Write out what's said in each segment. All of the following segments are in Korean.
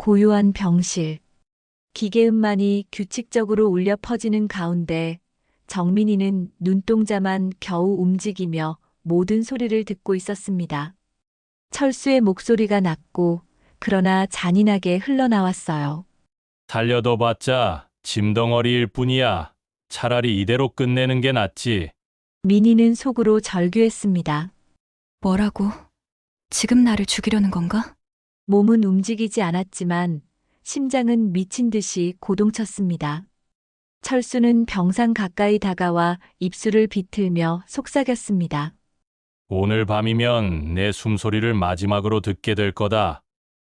고요한 병실. 기계음만이 규칙적으로 울려 퍼지는 가운데 정민이는 눈동자만 겨우 움직이며 모든 소리를 듣고 있었습니다. 철수의 목소리가 낮고 그러나 잔인하게 흘러나왔어요. 달려둬봤자 짐덩어리일 뿐이야. 차라리 이대로 끝내는 게 낫지. 민희는 속으로 절규했습니다. 뭐라고? 지금 나를 죽이려는 건가? 몸은 움직이지 않았지만 심장은 미친 듯이 고동쳤습니다. 철수는 병상 가까이 다가와 입술을 비틀며 속삭였습니다. 오늘 밤이면 내 숨소리를 마지막으로 듣게 될 거다.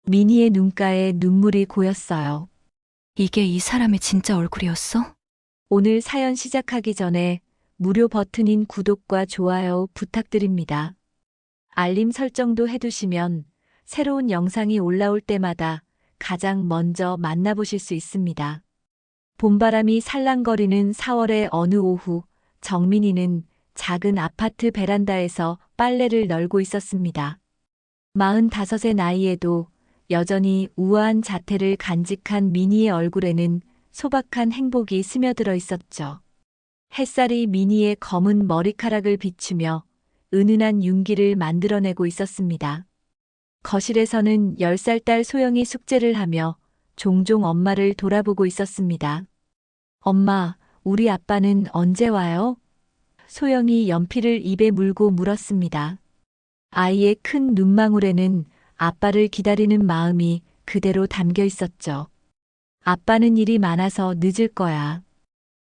민희의 눈가에 눈물이 고였어요. 이게 이 사람의 진짜 얼굴이었어? 오늘 사연 시작하기 전에 무료 버튼인 구독과 좋아요 부탁드립니다. 알림 설정도 해두시면 새로운 영상이 올라올 때마다 가장 먼저 만나보실 수 있습니다. 봄바람이 살랑거리는 4월의 어느 오후, 정민이는 작은 아파트 베란다에서 빨래를 널고 있었습니다. 45의 나이에도 여전히 우아한 자태를 간직한 미니의 얼굴에는 소박한 행복이 스며들어 있었죠. 햇살이 미니의 검은 머리카락을 비추며 은은한 윤기를 만들어내고 있었습니다. 거실에서는 10살 딸 소영이 숙제를 하며 종종 엄마를 돌아보고 있었습니다. 엄마, 우리 아빠는 언제 와요? 소영이 연필을 입에 물고 물었습니다. 아이의 큰 눈망울에는 아빠를 기다리는 마음이 그대로 담겨 있었죠. 아빠는 일이 많아서 늦을 거야.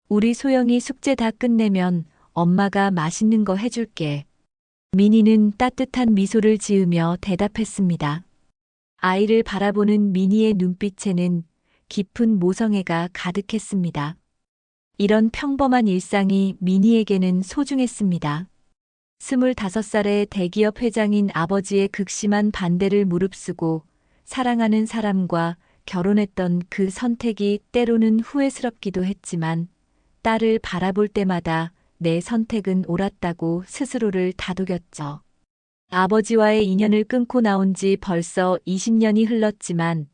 우리 소영이 숙제 다 끝내면 엄마가 맛있는 거 해줄게. 민희는 따뜻한 미소를 지으며 대답했습니다. 아이를 바라보는 민희의 눈빛에는 깊은 모성애가 가득했습니다. 이런 평범한 일상이 민희에게는 소중했습니다. 25살의 대기업 회장인 아버지의 극심한 반대를 무릅쓰고 사랑하는 사람과 결혼했던 그 선택이 때로는 후회스럽기도 했지만 딸을 바라볼 때마다 내 선택은 옳았다고 스스로를 다독였죠. 아버지와의 인연을 끊고 나온 지 벌써 20년이 흘렀지만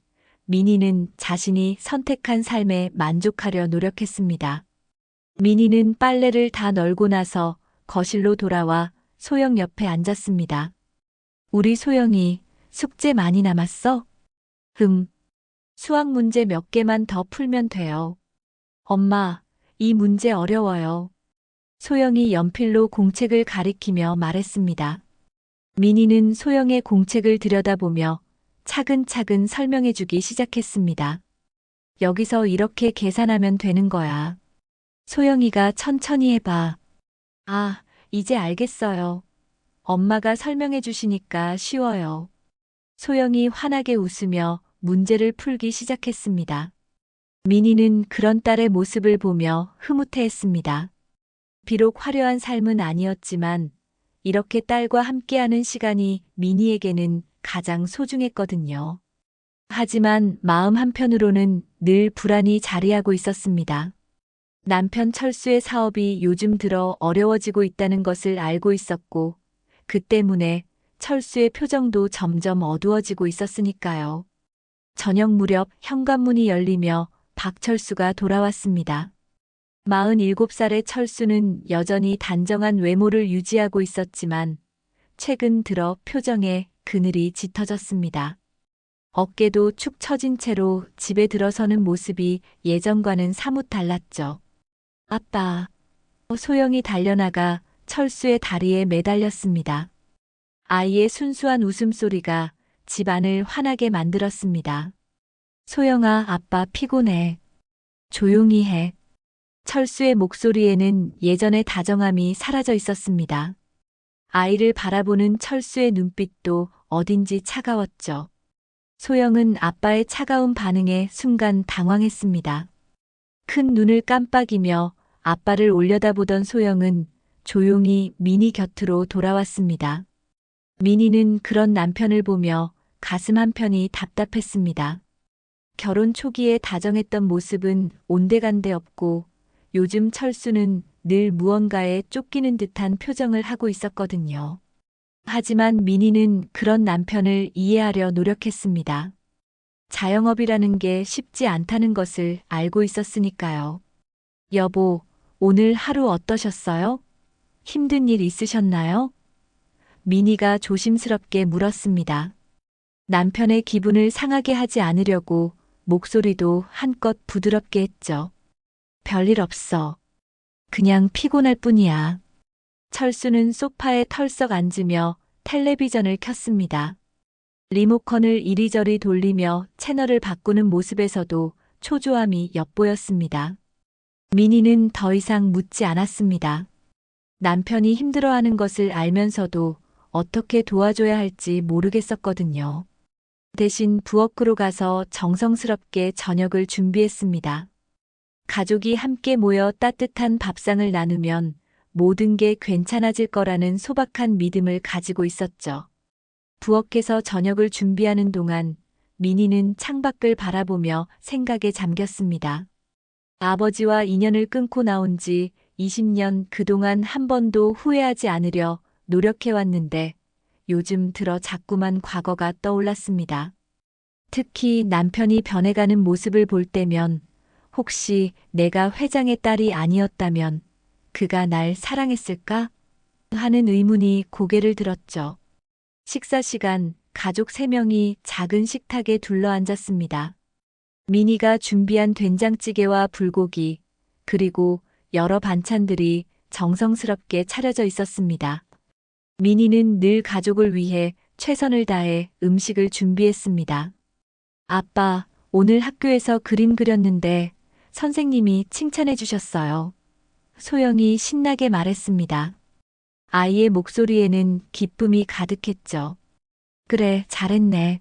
민희는 자신이 선택한 삶에 만족하려 노력했습니다. 민희는 빨래를 다 널고 나서 거실로 돌아와 소영 옆에 앉았습니다. 우리 소영이 숙제 많이 남았어? 수학 문제 몇 개만 더 풀면 돼요. 엄마, 이 문제 어려워요. 소영이 연필로 공책을 가리키며 말했습니다. 민희는 소영의 공책을 들여다보며 차근차근 설명해주기 시작했습니다. 여기서 이렇게 계산하면 되는 거야. 소영이가 천천히 해봐. 아, 이제 알겠어요. 엄마가 설명해 주시니까 쉬워요. 소영이 환하게 웃으며 문제를 풀기 시작했습니다. 민희는 그런 딸의 모습을 보며 흐뭇해했습니다. 비록 화려한 삶은 아니었지만 이렇게 딸과 함께하는 시간이 민희에게는 가장 소중했거든요. 하지만 마음 한편으로는 늘 불안이 자리하고 있었습니다. 남편 철수의 사업이 요즘 들어 어려워지고 있다는 것을 알고 있었고, 그 때문에 철수의 표정도 점점 어두워지고 있었으니까요. 저녁 무렵 현관문이 열리며 박철수가 돌아왔습니다. 47살의 철수는 여전히 단정한 외모를 유지하고 있었지만, 최근 들어 표정에 그늘이 짙어졌습니다. 어깨도 축 처진 채로 집에 들어서는 모습이 예전과는 사뭇 달랐죠. 아빠. 소영이 달려나가 철수의 다리에 매달렸습니다. 아이의 순수한 웃음소리가 집안을 환하게 만들었습니다. 소영아, 아빠 피곤해. 조용히 해. 철수의 목소리에는 예전의 다정함이 사라져 있었습니다. 아이를 바라보는 철수의 눈빛도 어딘지 차가웠죠. 소영은 아빠의 차가운 반응에 순간 당황했습니다. 큰 눈을 깜빡이며 아빠를 올려다보던 소영은 조용히 민희 곁으로 돌아왔습니다. 민희는 그런 남편을 보며 가슴 한편이 답답했습니다. 결혼 초기에 다정했던 모습은 온데간데 없고 요즘 철수는 늘 무언가에 쫓기는 듯한 표정을 하고 있었거든요. 하지만 민희는 그런 남편을 이해하려 노력했습니다. 자영업이라는 게 쉽지 않다는 것을 알고 있었으니까요. 여보, 오늘 하루 어떠셨어요? 힘든 일 있으셨나요? 미니가 조심스럽게 물었습니다. 남편의 기분을 상하게 하지 않으려고 목소리도 한껏 부드럽게 했죠. 별일 없어. 그냥 피곤할 뿐이야. 철수는 소파에 털썩 앉으며 텔레비전을 켰습니다. 리모컨을 이리저리 돌리며 채널을 바꾸는 모습에서도 초조함이 엿보였습니다. 미니는 더 이상 묻지 않았습니다. 남편이 힘들어하는 것을 알면서도 어떻게 도와줘야 할지 모르겠었거든요. 대신 부엌으로 가서 정성스럽게 저녁을 준비했습니다. 가족이 함께 모여 따뜻한 밥상을 나누면 모든 게 괜찮아질 거라는 소박한 믿음을 가지고 있었죠. 부엌에서 저녁을 준비하는 동안 미니는 창밖을 바라보며 생각에 잠겼습니다. 아버지와 인연을 끊고 나온 지 20년 그동안 한 번도 후회하지 않으려 노력해왔는데 요즘 들어 자꾸만 과거가 떠올랐습니다. 특히 남편이 변해가는 모습을 볼 때면 혹시 내가 회장의 딸이 아니었다면 그가 날 사랑했을까? 하는 의문이 고개를 들었죠. 식사 시간 가족 3명이 작은 식탁에 둘러앉았습니다. 미니가 준비한 된장찌개와 불고기, 그리고 여러 반찬들이 정성스럽게 차려져 있었습니다. 미니는 늘 가족을 위해 최선을 다해 음식을 준비했습니다. 아빠, 오늘 학교에서 그림 그렸는데 선생님이 칭찬해 주셨어요. 소영이 신나게 말했습니다. 아이의 목소리에는 기쁨이 가득했죠. 그래, 잘했네.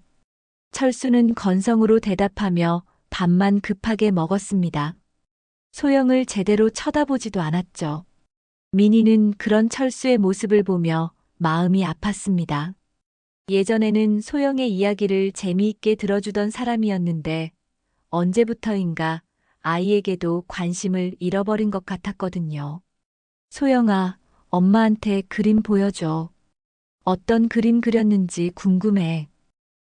철수는 건성으로 대답하며 밥만 급하게 먹었습니다. 소영을 제대로 쳐다보지도 않았죠. 미니는 그런 철수의 모습을 보며 마음이 아팠습니다. 예전에는 소영의 이야기를 재미있게 들어주던 사람이었는데 언제부터인가 아이에게도 관심을 잃어버린 것 같았거든요. 소영아, 엄마한테 그림 보여줘. 어떤 그림 그렸는지 궁금해.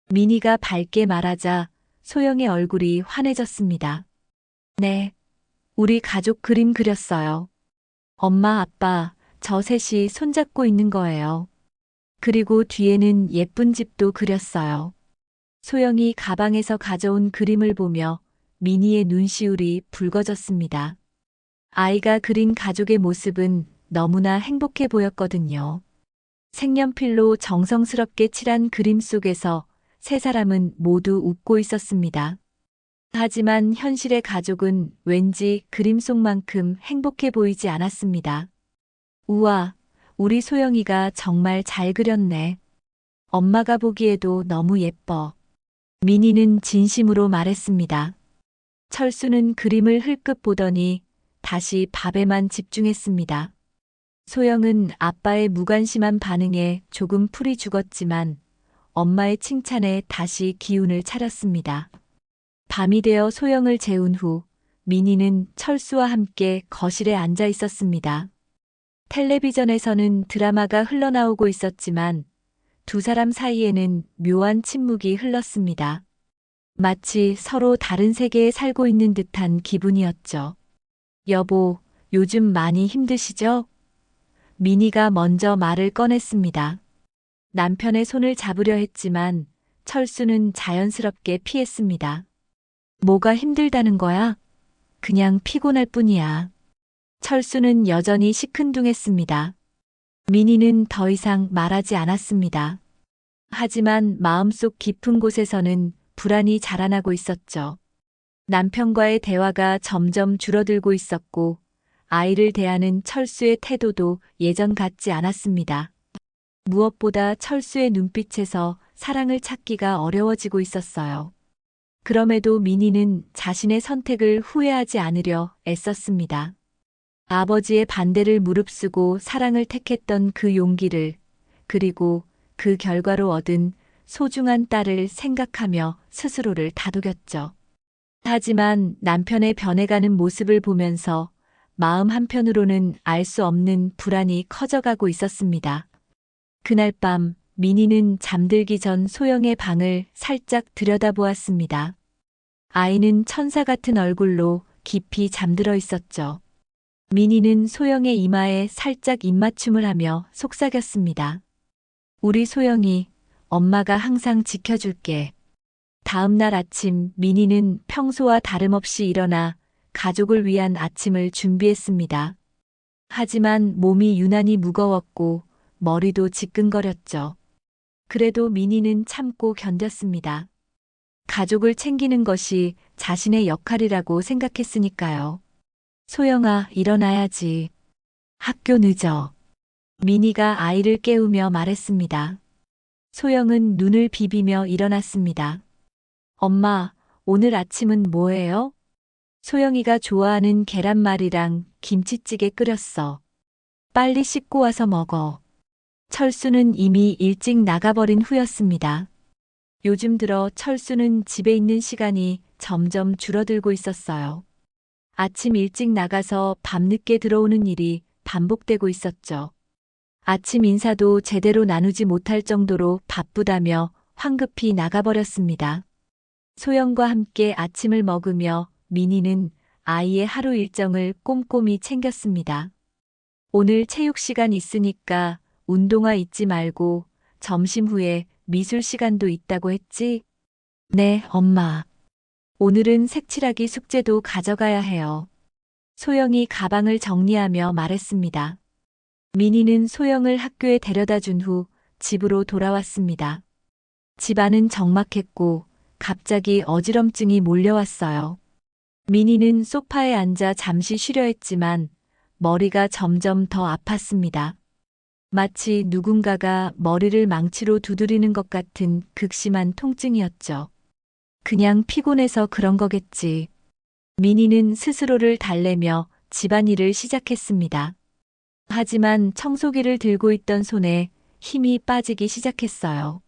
미니가 밝게 말하자 소영의 얼굴이 환해졌습니다. 네, 우리 가족 그림 그렸어요. 엄마, 아빠, 저 셋이 손잡고 있는 거예요. 그리고 뒤에는 예쁜 집도 그렸어요. 소영이 가방에서 가져온 그림을 보며 미니의 눈시울이 붉어졌습니다. 아이가 그린 가족의 모습은 너무나 행복해 보였거든요. 색연필로 정성스럽게 칠한 그림 속에서 세 사람은 모두 웃고 있었습니다. 하지만 현실의 가족은 왠지 그림 속만큼 행복해 보이지 않았습니다. 우와, 우리 소영이가 정말 잘 그렸네. 엄마가 보기에도 너무 예뻐. 미니는 진심으로 말했습니다. 철수는 그림을 흘끗 보더니 다시 밥에만 집중했습니다. 소영은 아빠의 무관심한 반응에 조금 풀이 죽었지만 엄마의 칭찬에 다시 기운을 차렸습니다. 밤이 되어 소영을 재운 후 미니는 철수와 함께 거실에 앉아 있었습니다. 텔레비전에서는 드라마가 흘러나오고 있었지만 두 사람 사이에는 묘한 침묵이 흘렀습니다. 마치 서로 다른 세계에 살고 있는 듯한 기분이었죠. 여보, 요즘 많이 힘드시죠? 미니가 먼저 말을 꺼냈습니다. 남편의 손을 잡으려 했지만 철수는 자연스럽게 피했습니다. 뭐가 힘들다는 거야? 그냥 피곤할 뿐이야. 철수는 여전히 시큰둥했습니다. 미니는 더 이상 말하지 않았습니다. 하지만 마음속 깊은 곳에서는 불안이 자라나고 있었죠. 남편과의 대화가 점점 줄어들고 있었고 아이를 대하는 철수의 태도도 예전 같지 않았습니다. 무엇보다 철수의 눈빛에서 사랑을 찾기가 어려워지고 있었어요. 그럼에도 미니는 자신의 선택을 후회하지 않으려 애썼습니다. 아버지의 반대를 무릅쓰고 사랑을 택했던 그 용기를, 그리고 그 결과로 얻은 소중한 딸을 생각하며 스스로를 다독였죠. 하지만 남편의 변해가는 모습을 보면서 마음 한편으로는 알 수 없는 불안이 커져가고 있었습니다. 그날 밤 민희는 잠들기 전 소영의 방을 살짝 들여다보았습니다. 아이는 천사 같은 얼굴로 깊이 잠들어 있었죠. 민희는 소영의 이마에 살짝 입맞춤을 하며 속삭였습니다. 우리 소영이, 엄마가 항상 지켜줄게. 다음 날 아침 민희는 평소와 다름없이 일어나 가족을 위한 아침을 준비했습니다. 하지만 몸이 유난히 무거웠고 머리도 지끈거렸죠. 그래도 민희는 참고 견뎠습니다. 가족을 챙기는 것이 자신의 역할이라고 생각했으니까요. 소영아, 일어나야지. 학교 늦어. 민희가 아이를 깨우며 말했습니다. 소영은 눈을 비비며 일어났습니다. 엄마, 오늘 아침은 뭐예요? 소영이가 좋아하는 계란말이랑 김치찌개 끓였어. 빨리 씻고 와서 먹어. 철수는 이미 일찍 나가버린 후였습니다. 요즘 들어 철수는 집에 있는 시간이 점점 줄어들고 있었어요. 아침 일찍 나가서 밤늦게 들어오는 일이 반복되고 있었죠. 아침 인사도 제대로 나누지 못할 정도로 바쁘다며 황급히 나가버렸습니다. 소영과 함께 아침을 먹으며 민희는 아이의 하루 일정을 꼼꼼히 챙겼습니다. 오늘 체육 시간 있으니까 운동화 잊지 말고 점심 후에 미술 시간도 있다고 했지? 네, 엄마. 오늘은 색칠하기 숙제도 가져가야 해요. 소영이 가방을 정리하며 말했습니다. 민희는 소영을 학교에 데려다 준 후 집으로 돌아왔습니다. 집안은 적막했고 갑자기 어지럼증이 몰려왔어요. 민희는 소파에 앉아 잠시 쉬려 했지만 머리가 점점 더 아팠습니다. 마치 누군가가 머리를 망치로 두드리는 것 같은 극심한 통증이었죠. 그냥 피곤해서 그런 거겠지. 민희는 스스로를 달래며 집안일을 시작했습니다. 하지만 청소기를 들고 있던 손에 힘이 빠지기 시작했어요.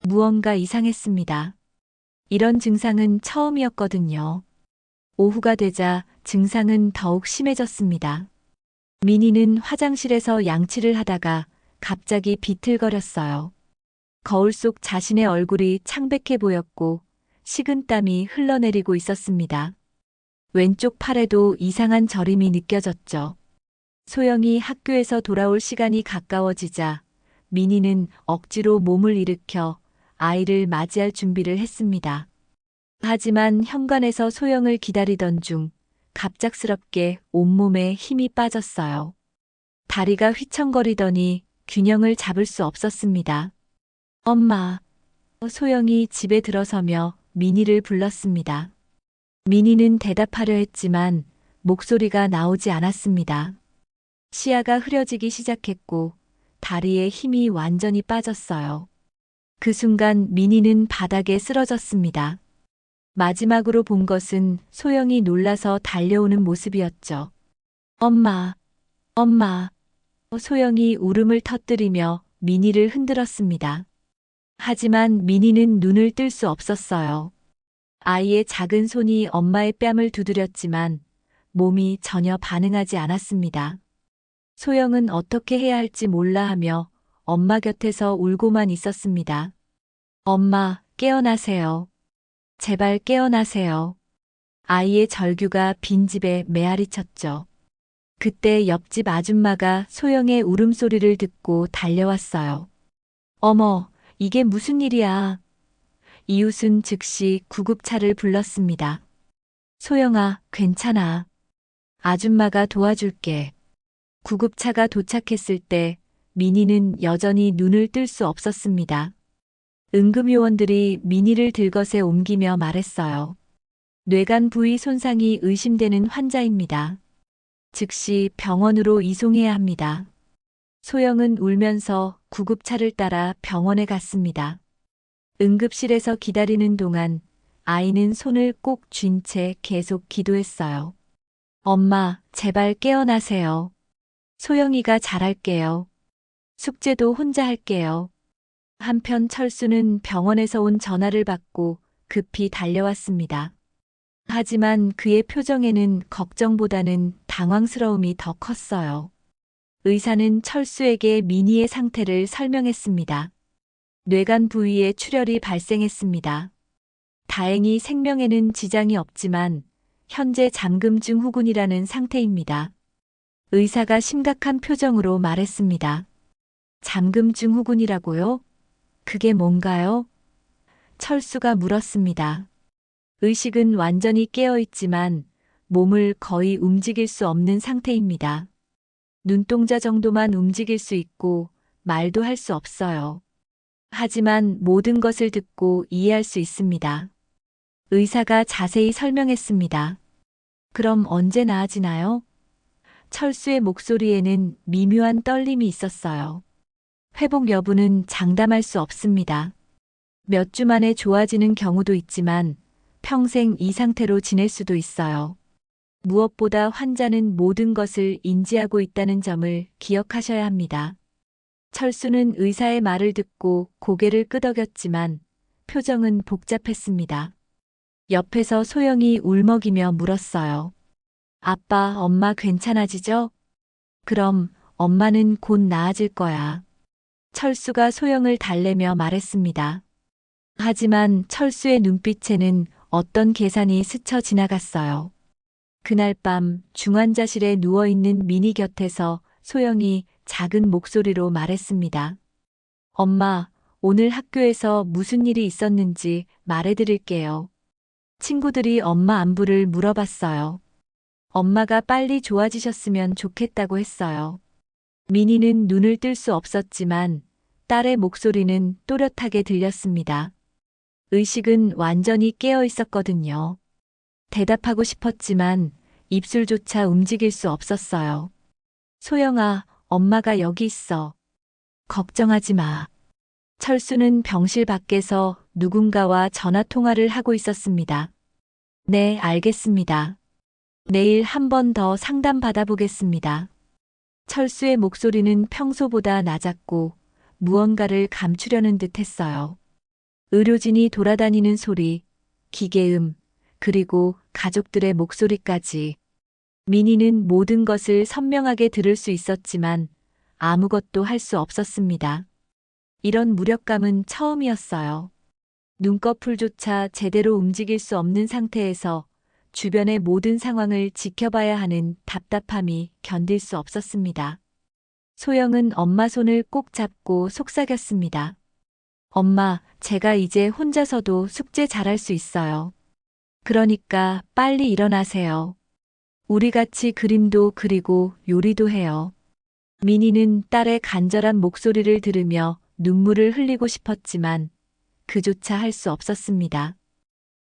무언가 이상했습니다. 이런 증상은 처음이었거든요. 오후가 되자 증상은 더욱 심해졌습니다. 민희는 화장실에서 양치를 하다가 갑자기 비틀거렸어요. 거울 속 자신의 얼굴이 창백해 보였고 식은땀이 흘러내리고 있었습니다. 왼쪽 팔에도 이상한 저림이 느껴졌죠. 소영이 학교에서 돌아올 시간이 가까워지자 민희는 억지로 몸을 일으켜 아이를 맞이할 준비를 했습니다. 하지만 현관에서 소영을 기다리던 중 갑작스럽게 온몸에 힘이 빠졌어요. 다리가 휘청거리더니 균형을 잡을 수 없었습니다. 엄마. 소영이 집에 들어서며 민희를 불렀습니다. 민희는 대답하려 했지만 목소리가 나오지 않았습니다. 시야가 흐려지기 시작했고 다리에 힘이 완전히 빠졌어요. 그 순간 민희는 바닥에 쓰러졌습니다. 마지막으로 본 것은 소영이 놀라서 달려오는 모습이었죠. 엄마, 엄마. 소영이 울음을 터뜨리며 민희를 흔들었습니다. 하지만 민희는 눈을 뜰 수 없었어요. 아이의 작은 손이 엄마의 뺨을 두드렸지만 몸이 전혀 반응하지 않았습니다. 소영은 어떻게 해야 할지 몰라 하며 엄마 곁에서 울고만 있었습니다. 엄마, 깨어나세요. 제발 깨어나세요. 아이의 절규가 빈집에 메아리 쳤죠. 그때 옆집 아줌마가 소영의 울음소리를 듣고 달려왔어요. 어머, 이게 무슨 일이야. 이웃은 즉시 구급차를 불렀습니다. 소영아, 괜찮아. 아줌마가 도와줄게. 구급차가 도착했을 때 민희는 여전히 눈을 뜰 수 없었습니다. 응급요원들이 민희를 들것에 옮기며 말했어요. 뇌간 부위 손상이 의심되는 환자입니다. 즉시 병원으로 이송해야 합니다. 소영은 울면서 구급차를 따라 병원에 갔습니다. 응급실에서 기다리는 동안 아이는 손을 꼭 쥔 채 계속 기도했어요. 엄마, 제발 깨어나세요. 소영이가 잘할게요. 숙제도 혼자 할게요. 한편 철수는 병원에서 온 전화를 받고 급히 달려왔습니다. 하지만 그의 표정에는 걱정보다는 당황스러움이 더 컸어요. 의사는 철수에게 민희의 상태를 설명했습니다. 뇌간 부위에 출혈이 발생했습니다. 다행히 생명에는 지장이 없지만 현재 잠금증 후군이라는 상태입니다. 의사가 심각한 표정으로 말했습니다. 잠금증 후군이라고요? 그게 뭔가요? 철수가 물었습니다. 의식은 완전히 깨어 있지만 몸을 거의 움직일 수 없는 상태입니다. 눈동자 정도만 움직일 수 있고 말도 할 수 없어요. 하지만 모든 것을 듣고 이해할 수 있습니다. 의사가 자세히 설명했습니다. 그럼 언제 나아지나요? 철수의 목소리에는 미묘한 떨림이 있었어요. 회복 여부는 장담할 수 없습니다. 몇 주 만에 좋아지는 경우도 있지만 평생 이 상태로 지낼 수도 있어요. 무엇보다 환자는 모든 것을 인지하고 있다는 점을 기억하셔야 합니다. 철수는 의사의 말을 듣고 고개를 끄덕였지만 표정은 복잡했습니다. 옆에서 소영이 울먹이며 물었어요. 아빠, 엄마 괜찮아지죠? 그럼 엄마는 곧 나아질 거야. 철수가 소영을 달래며 말했습니다. 하지만 철수의 눈빛에는 어떤 계산이 스쳐 지나갔어요. 그날 밤 중환자실에 누워있는 미니 곁에서 소영이 작은 목소리로 말했습니다. 엄마, 오늘 학교에서 무슨 일이 있었는지 말해드릴게요. 친구들이 엄마 안부를 물어봤어요. 엄마가 빨리 좋아지셨으면 좋겠다고 했어요. 미니는 눈을 뜰 수 없었지만 딸의 목소리는 또렷하게 들렸습니다. 의식은 완전히 깨어 있었거든요. 대답하고 싶었지만 입술조차 움직일 수 없었어요. 소영아, 엄마가 여기 있어. 걱정하지 마. 철수는 병실 밖에서 누군가와 전화 통화를 하고 있었습니다. 네, 알겠습니다. 내일 한 번 더 상담 받아보겠습니다. 철수의 목소리는 평소보다 낮았고 무언가를 감추려는 듯 했어요. 의료진이 돌아다니는 소리, 기계음, 그리고 가족들의 목소리까지. 미니는 모든 것을 선명하게 들을 수 있었지만 아무것도 할 수 없었습니다. 이런 무력감은 처음이었어요. 눈꺼풀조차 제대로 움직일 수 없는 상태에서 주변의 모든 상황을 지켜봐야 하는 답답함이 견딜 수 없었습니다. 소영은 엄마 손을 꼭 잡고 속삭였습니다. 엄마, 제가 이제 혼자서도 숙제 잘할 수 있어요. 그러니까 빨리 일어나세요. 우리 같이 그림도 그리고 요리도 해요. 미니는 딸의 간절한 목소리를 들으며 눈물을 흘리고 싶었지만 그조차 할 수 없었습니다.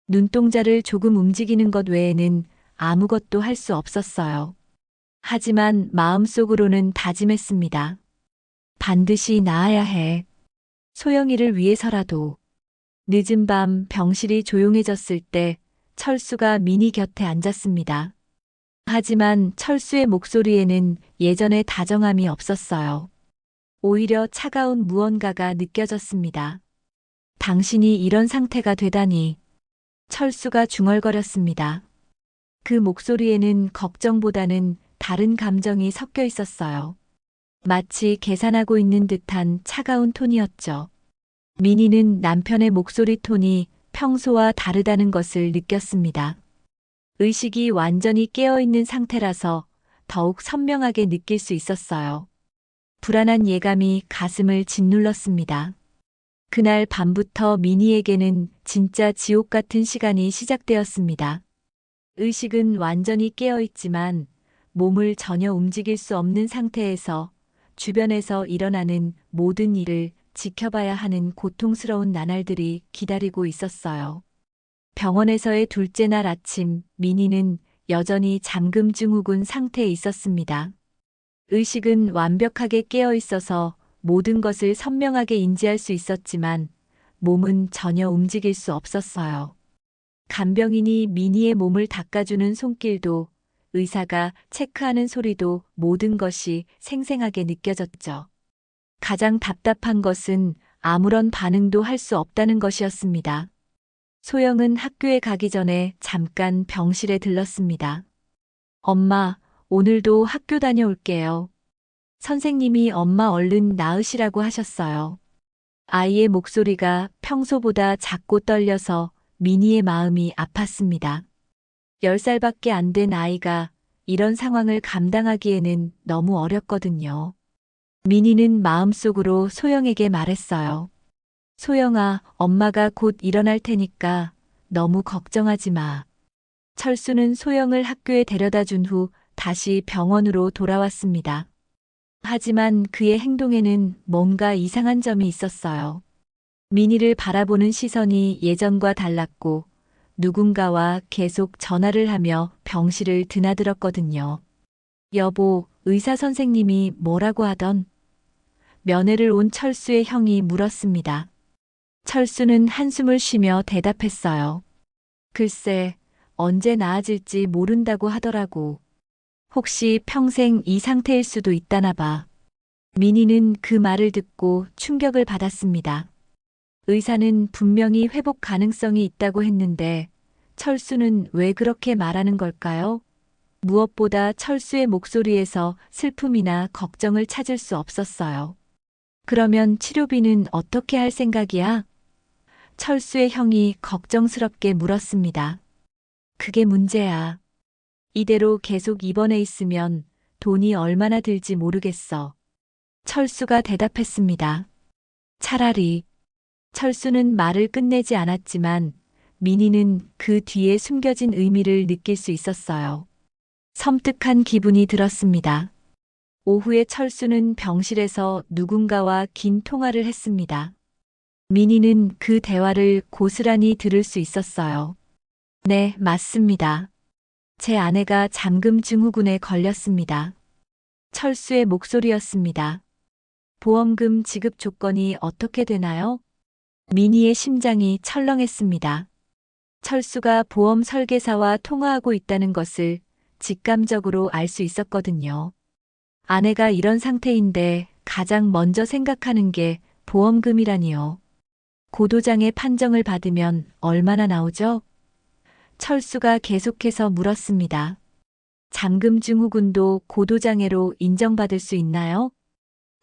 눈동자를 조금 움직이는 것 외에는 아무것도 할 수 없었어요. 하지만 마음속으로는 다짐했습니다. 반드시 나아야 해. 소영이를 위해서라도. 늦은 밤 병실이 조용해졌을 때 철수가 미니 곁에 앉았습니다. 하지만 철수의 목소리에는 예전의 다정함이 없었어요. 오히려 차가운 무언가가 느껴졌습니다. 당신이 이런 상태가 되다니. 철수가 중얼거렸습니다. 그 목소리에는 걱정보다는 다른 감정이 섞여 있었어요. 마치 계산하고 있는 듯한 차가운 톤이었죠. 미니는 남편의 목소리 톤이 평소와 다르다는 것을 느꼈습니다. 의식이 완전히 깨어있는 상태라서 더욱 선명하게 느낄 수 있었어요. 불안한 예감이 가슴을 짓눌렀습니다. 그날 밤부터 미니에게는 진짜 지옥 같은 시간이 시작되었습니다. 의식은 완전히 깨어있지만 몸을 전혀 움직일 수 없는 상태에서 주변에서 일어나는 모든 일을 지켜봐야 하는 고통스러운 나날들이 기다리고 있었어요. 병원에서의 둘째 날 아침, 미니는 여전히 잠금증후군 상태에 있었습니다. 의식은 완벽하게 깨어 있어서 모든 것을 선명하게 인지할 수 있었지만 몸은 전혀 움직일 수 없었어요. 간병인이 미니의 몸을 닦아주는 손길도 의사가 체크하는 소리도 모든 것이 생생하게 느껴졌죠. 가장 답답한 것은 아무런 반응도 할 수 없다는 것이었습니다. 소영은 학교에 가기 전에 잠깐 병실에 들렀습니다. 엄마, 오늘도 학교 다녀올게요. 선생님이 엄마 얼른 나으시라고 하셨어요. 아이의 목소리가 평소보다 작고 떨려서 미니의 마음이 아팠습니다. 10살밖에 안 된 아이가 이런 상황을 감당하기에는 너무 어렸거든요. 미니는 마음속으로 소영에게 말했어요. 소영아, 엄마가 곧 일어날 테니까 너무 걱정하지 마. 철수는 소영을 학교에 데려다 준 후 다시 병원으로 돌아왔습니다. 하지만 그의 행동에는 뭔가 이상한 점이 있었어요. 미니를 바라보는 시선이 예전과 달랐고 누군가와 계속 전화를 하며 병실을 드나들었거든요. 여보, 의사 선생님이 뭐라고 하던? 면회를 온 철수의 형이 물었습니다. 철수는 한숨을 쉬며 대답했어요. 글쎄, 언제 나아질지 모른다고 하더라고. 혹시 평생 이 상태일 수도 있다나 봐. 미니는 그 말을 듣고 충격을 받았습니다. 의사는 분명히 회복 가능성이 있다고 했는데 철수는 왜 그렇게 말하는 걸까요? 무엇보다 철수의 목소리에서 슬픔이나 걱정을 찾을 수 없었어요. 그러면 치료비는 어떻게 할 생각이야? 철수의 형이 걱정스럽게 물었습니다. 그게 문제야. 이대로 계속 입원해 있으면 돈이 얼마나 들지 모르겠어. 철수가 대답했습니다. 차라리. 철수는 말을 끝내지 않았지만 미니는 그 뒤에 숨겨진 의미를 느낄 수 있었어요. 섬뜩한 기분이 들었습니다. 오후에 철수는 병실에서 누군가와 긴 통화를 했습니다. 미니는 그 대화를 고스란히 들을 수 있었어요. 네, 맞습니다. 제 아내가 잠금 증후군에 걸렸습니다. 철수의 목소리였습니다. 보험금 지급 조건이 어떻게 되나요? 미니의 심장이 철렁했습니다. 철수가 보험 설계사와 통화하고 있다는 것을 직감적으로 알 수 있었거든요. 아내가 이런 상태인데 가장 먼저 생각하는 게 보험금이라니요. 고도장의 판정을 받으면 얼마나 나오죠? 철수가 계속해서 물었습니다. 잠금 증후군도 고도장애로 인정받을 수 있나요?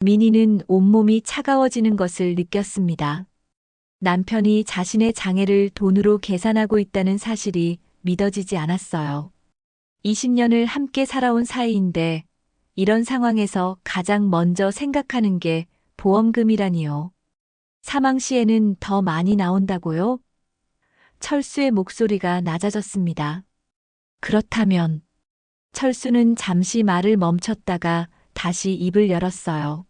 미니는 온몸이 차가워지는 것을 느꼈습니다. 남편이 자신의 장애를 돈으로 계산하고 있다는 사실이 믿어지지 않았어요. 20년을 함께 살아온 사이인데 이런 상황에서 가장 먼저 생각하는 게 보험금이라니요. 사망 시에는 더 많이 나온다고요? 철수의 목소리가 낮아졌습니다. 그렇다면 철수는 잠시 말을 멈췄다가 다시 입을 열었어요.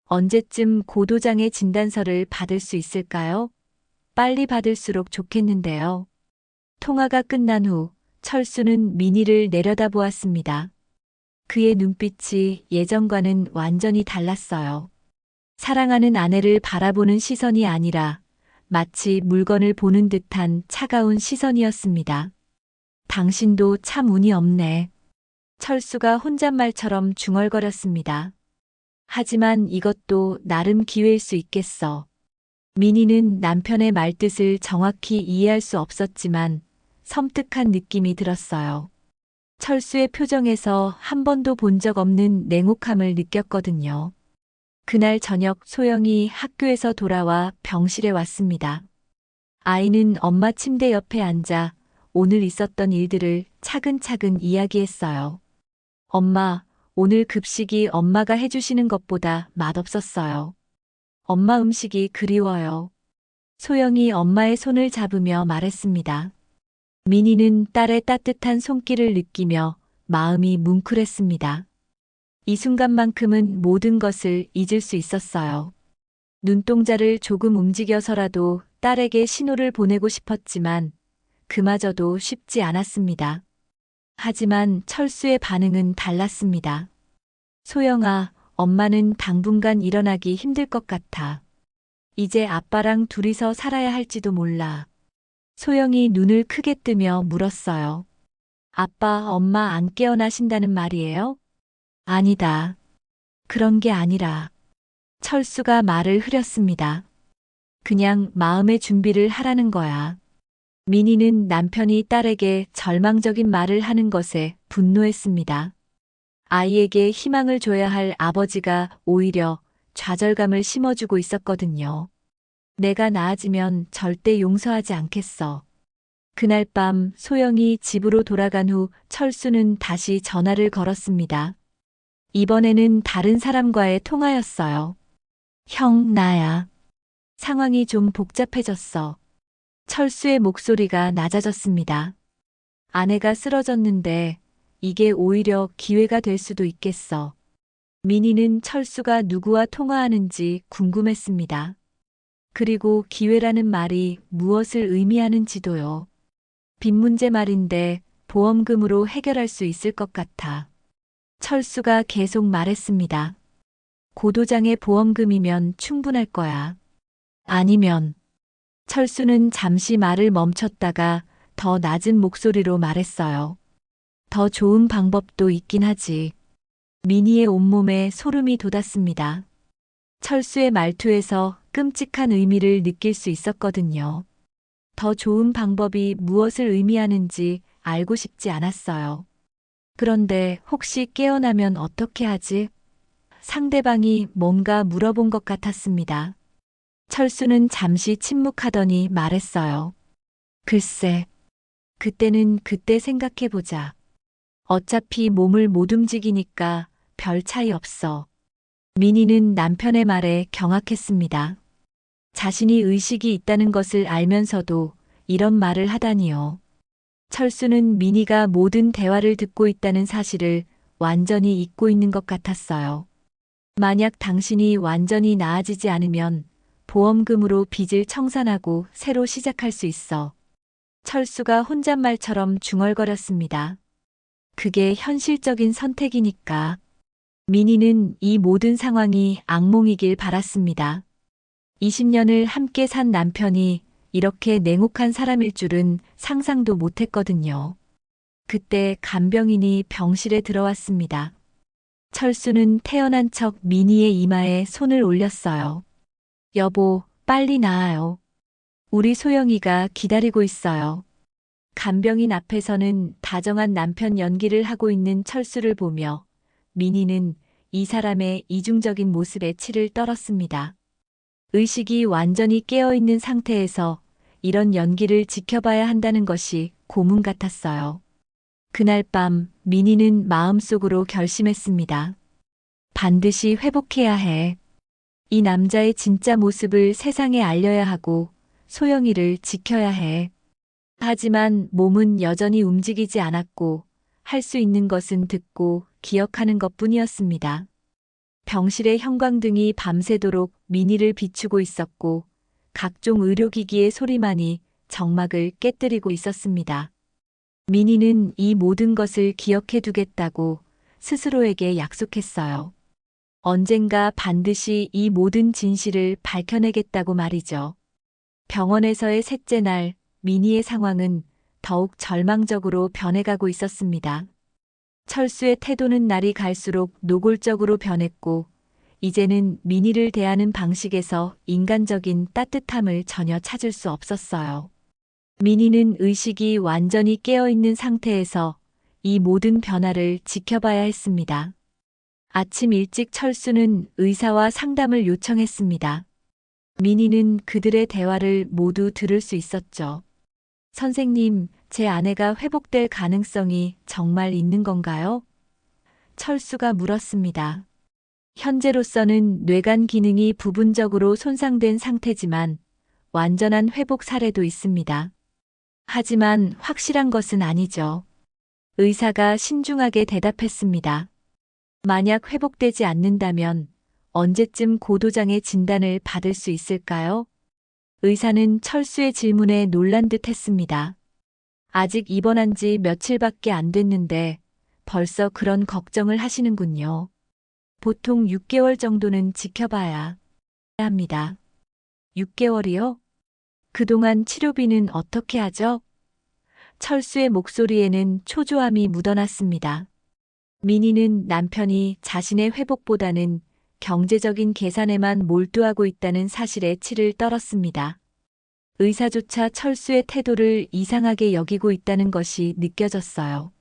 언제쯤 고도장애 진단서를 받을 수 있을까요? 빨리 받을수록 좋겠는데요. 통화가 끝난 후 철수는 미니를 내려다보았습니다. 그의 눈빛이 예전과는 완전히 달랐어요. 사랑하는 아내를 바라보는 시선이 아니라 마치 물건을 보는 듯한 차가운 시선이었습니다. 당신도 참 운이 없네. 철수가 혼잣말처럼 중얼거렸습니다. 하지만 이것도 나름 기회일 수 있겠어. 미니는 남편의 말뜻을 정확히 이해할 수 없었지만 섬뜩한 느낌이 들었어요. 철수의 표정에서 한 번도 본 적 없는 냉혹함을 느꼈거든요. 그날 저녁 소영이 학교에서 돌아와 병실에 왔습니다. 아이는 엄마 침대 옆에 앉아 오늘 있었던 일들을 차근차근 이야기했어요. 엄마, 오늘 급식이 엄마가 해주시는 것보다 맛없었어요. 엄마 음식이 그리워요. 소영이 엄마의 손을 잡으며 말했습니다. 미니는 딸의 따뜻한 손길을 느끼며 마음이 뭉클했습니다. 이 순간만큼은 모든 것을 잊을 수 있었어요. 눈동자를 조금 움직여서라도 딸에게 신호를 보내고 싶었지만 그마저도 쉽지 않았습니다. 하지만 철수의 반응은 달랐습니다. 소영아, 엄마는 당분간 일어나기 힘들 것 같아. 이제 아빠랑 둘이서 살아야 할지도 몰라. 소영이 눈을 크게 뜨며 물었어요. 아빠, 엄마 안 깨어나신다는 말이에요? 아니다. 그런 게 아니라. 철수가 말을 흐렸습니다. 그냥 마음의 준비를 하라는 거야. 미니는 남편이 딸에게 절망적인 말을 하는 것에 분노했습니다. 아이에게 희망을 줘야 할 아버지가 오히려 좌절감을 심어주고 있었거든요. 내가 나아지면 절대 용서하지 않겠어. 그날 밤 소영이 집으로 돌아간 후 철수는 다시 전화를 걸었습니다. 이번에는 다른 사람과의 통화였어요. 형, 나야. 상황이 좀 복잡해졌어. 철수의 목소리가 낮아졌습니다. 아내가 쓰러졌는데 이게 오히려 기회가 될 수도 있겠어. 민희는 철수가 누구와 통화하는지 궁금했습니다. 그리고 기회라는 말이 무엇을 의미하는지도요. 빚 문제 말인데 보험금으로 해결할 수 있을 것 같아. 철수가 계속 말했습니다. 고도장의 보험금이면 충분할 거야. 아니면 철수는 잠시 말을 멈췄다가 더 낮은 목소리로 말했어요. 더 좋은 방법도 있긴 하지. 민희의 온몸에 소름이 돋았습니다. 철수의 말투에서 끔찍한 의미를 느낄 수 있었거든요. 더 좋은 방법이 무엇을 의미하는지 알고 싶지 않았어요. 그런데 혹시 깨어나면 어떻게 하지? 상대방이 뭔가 물어본 것 같았습니다. 철수는 잠시 침묵하더니 말했어요. 글쎄, 그때는 그때 생각해보자. 어차피 몸을 못 움직이니까 별 차이 없어. 민희는 남편의 말에 경악했습니다. 자신이 의식이 있다는 것을 알면서도 이런 말을 하다니요. 철수는 민희가 모든 대화를 듣고 있다는 사실을 완전히 잊고 있는 것 같았어요. 만약 당신이 완전히 나아지지 않으면 보험금으로 빚을 청산하고 새로 시작할 수 있어. 철수가 혼잣말처럼 중얼거렸습니다. 그게 현실적인 선택이니까. 민희는 이 모든 상황이 악몽이길 바랐습니다. 20년을 함께 산 남편이 이렇게 냉혹한 사람일 줄은 상상도 못했거든요. 그때 간병인이 병실에 들어왔습니다. 철수는 태어난 척 민희의 이마에 손을 올렸어요. 여보, 빨리 나아요. 우리 소영이가 기다리고 있어요. 간병인 앞에서는 다정한 남편 연기를 하고 있는 철수를 보며 민희는 이 사람의 이중적인 모습에 치를 떨었습니다. 의식이 완전히 깨어있는 상태에서 이런 연기를 지켜봐야 한다는 것이 고문 같았어요. 그날 밤 민희는 마음속으로 결심했습니다. 반드시 회복해야 해. 이 남자의 진짜 모습을 세상에 알려야 하고 소영이를 지켜야 해. 하지만 몸은 여전히 움직이지 않았고 할 수 있는 것은 듣고 기억하는 것뿐이었습니다. 병실의 형광등이 밤새도록 민희를 비추고 있었고 각종 의료기기의 소리만이 정막을 깨뜨리고 있었습니다. 민희는 이 모든 것을 기억해 두겠다고 스스로에게 약속했어요. 언젠가 반드시 이 모든 진실을 밝혀내겠다고 말이죠. 병원에서의 셋째 날 민희의 상황은 더욱 절망적으로 변해가고 있었습니다. 철수의 태도는 날이 갈수록 노골적으로 변했고 이제는 민희를 대하는 방식에서 인간적인 따뜻함을 전혀 찾을 수 없었어요. 민희는 의식이 완전히 깨어있는 상태에서 이 모든 변화를 지켜봐야 했습니다. 아침 일찍 철수는 의사와 상담을 요청했습니다. 민희는 그들의 대화를 모두 들을 수 있었죠. 선생님, 제 아내가 회복될 가능성이 정말 있는 건가요? 철수가 물었습니다. 현재로서는 뇌간 기능이 부분적으로 손상된 상태지만 완전한 회복 사례도 있습니다. 하지만 확실한 것은 아니죠. 의사가 신중하게 대답했습니다. 만약 회복되지 않는다면 언제쯤 고도장애 진단을 받을 수 있을까요? 의사는 철수의 질문에 놀란 듯 했습니다. 아직 입원한 지 며칠밖에 안 됐는데 벌써 그런 걱정을 하시는군요. 보통 6개월 정도는 지켜봐야 합니다. 6개월이요? 그동안 치료비는 어떻게 하죠? 철수의 목소리에는 초조함이 묻어났습니다. 민희는 남편이 자신의 회복보다는 경제적인 계산에만 몰두하고 있다는 사실에 치를 떨었습니다. 의사조차 철수의 태도를 이상하게 여기고 있다는 것이 느껴졌어요.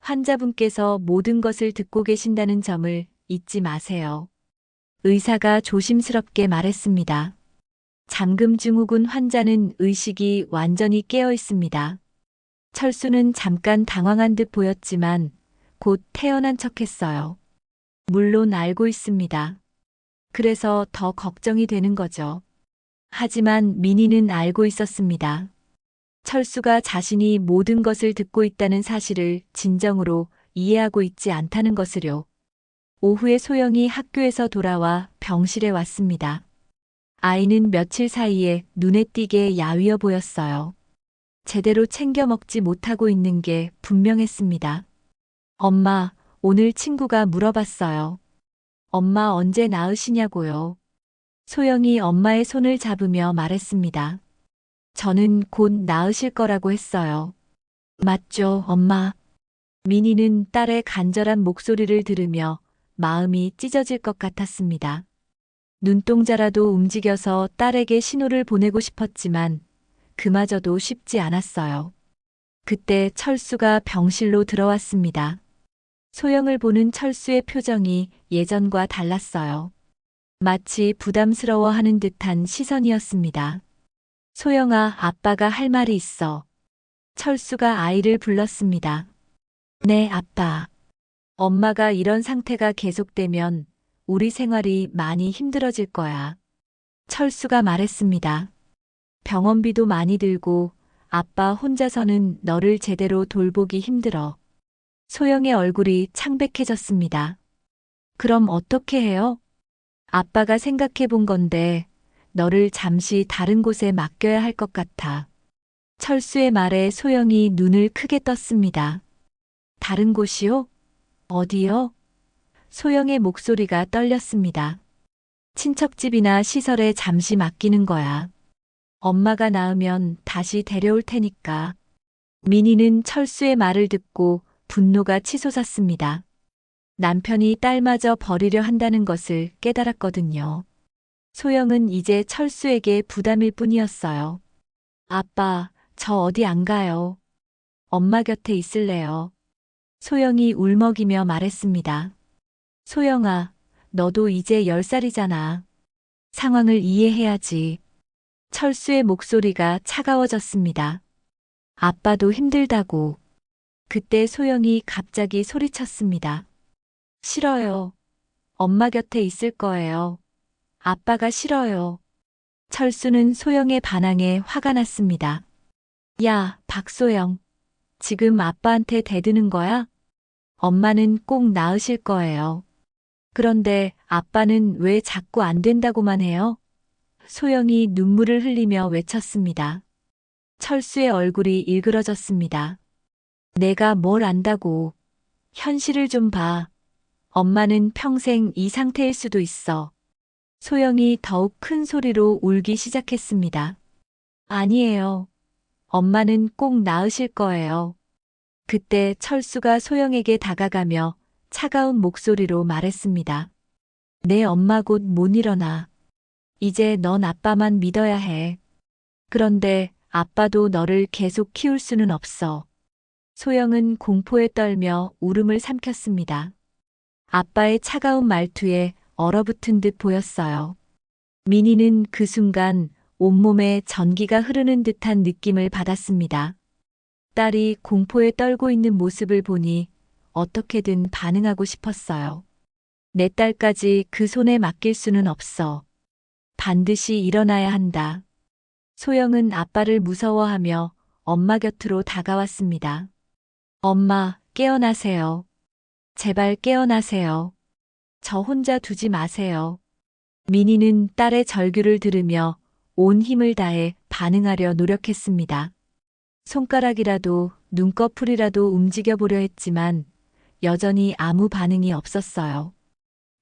환자분께서 모든 것을 듣고 계신다는 점을 잊지 마세요. 의사가 조심스럽게 말했습니다. 잠금 증후군 환자는 의식이 완전히 깨어 있습니다. 철수는 잠깐 당황한 듯 보였지만 곧 태어난 척했어요. 물론 알고 있습니다. 그래서 더 걱정이 되는 거죠. 하지만 민희는 알고 있었습니다. 철수가 자신이 모든 것을 듣고 있다는 사실을 진정으로 이해하고 있지 않다는 것을요. 오후에 소영이 학교에서 돌아와 병실에 왔습니다. 아이는 며칠 사이에 눈에 띄게 야위어 보였어요. 제대로 챙겨 먹지 못하고 있는 게 분명했습니다. 엄마, 오늘 친구가 물어봤어요. 엄마 언제 나으시냐고요. 소영이 엄마의 손을 잡으며 말했습니다. 저는 곧 나으실 거라고 했어요. 맞죠, 엄마. 민희는 딸의 간절한 목소리를 들으며 마음이 찢어질 것 같았습니다. 눈동자라도 움직여서 딸에게 신호를 보내고 싶었지만 그마저도 쉽지 않았어요. 그때 철수가 병실로 들어왔습니다. 소영을 보는 철수의 표정이 예전과 달랐어요. 마치 부담스러워하는 듯한 시선이었습니다. 소영아, 아빠가 할 말이 있어. 철수가 아이를 불렀습니다. 네, 아빠. 엄마가 이런 상태가 계속되면 우리 생활이 많이 힘들어질 거야. 철수가 말했습니다. 병원비도 많이 들고 아빠 혼자서는 너를 제대로 돌보기 힘들어. 소영의 얼굴이 창백해졌습니다. 그럼 어떻게 해요? 아빠가 생각해 본 건데 너를 잠시 다른 곳에 맡겨야 할 것 같아. 철수의 말에 소영이 눈을 크게 떴습니다. 다른 곳이요? 어디요? 소영의 목소리가 떨렸습니다. 친척집이나 시설에 잠시 맡기는 거야. 엄마가 나으면 다시 데려올 테니까. 민희는 철수의 말을 듣고 분노가 치솟았습니다. 남편이 딸마저 버리려 한다는 것을 깨달았거든요. 소영은 이제 철수에게 부담일 뿐이었어요. 아빠, 저 어디 안 가요. 엄마 곁에 있을래요. 소영이 울먹이며 말했습니다. 소영아, 너도 이제 10살이잖아. 상황을 이해해야지. 철수의 목소리가 차가워졌습니다. 아빠도 힘들다고. 그때 소영이 갑자기 소리쳤습니다. 싫어요. 엄마 곁에 있을 거예요. 아빠가 싫어요. 철수는 소영의 반항에 화가 났습니다. 야, 박소영. 지금 아빠한테 대드는 거야? 엄마는 꼭 나으실 거예요. 그런데 아빠는 왜 자꾸 안 된다고만 해요? 소영이 눈물을 흘리며 외쳤습니다. 철수의 얼굴이 일그러졌습니다. 내가 뭘 안다고. 현실을 좀 봐. 엄마는 평생 이 상태일 수도 있어. 소영이 더욱 큰 소리로 울기 시작했습니다. 아니에요. 엄마는 꼭 나으실 거예요. 그때 철수가 소영에게 다가가며 차가운 목소리로 말했습니다. 내 엄마 곧 못 일어나. 이제 넌 아빠만 믿어야 해. 그런데 아빠도 너를 계속 키울 수는 없어. 소영은 공포에 떨며 울음을 삼켰습니다. 아빠의 차가운 말투에 얼어붙은 듯 보였어요. 민희는 그 순간 온몸에 전기가 흐르는 듯한 느낌을 받았습니다. 딸이 공포에 떨고 있는 모습을 보니 어떻게든 반응하고 싶었어요. 내 딸까지 그 손에 맡길 수는 없어. 반드시 일어나야 한다. 소영은 아빠를 무서워하며 엄마 곁으로 다가왔습니다. 엄마, 깨어나세요. 제발 깨어나세요. 저 혼자 두지 마세요. 민희는 딸의 절규를 들으며 온 힘을 다해 반응하려 노력했습니다. 손가락이라도 눈꺼풀이라도 움직여 보려 했지만 여전히 아무 반응이 없었어요.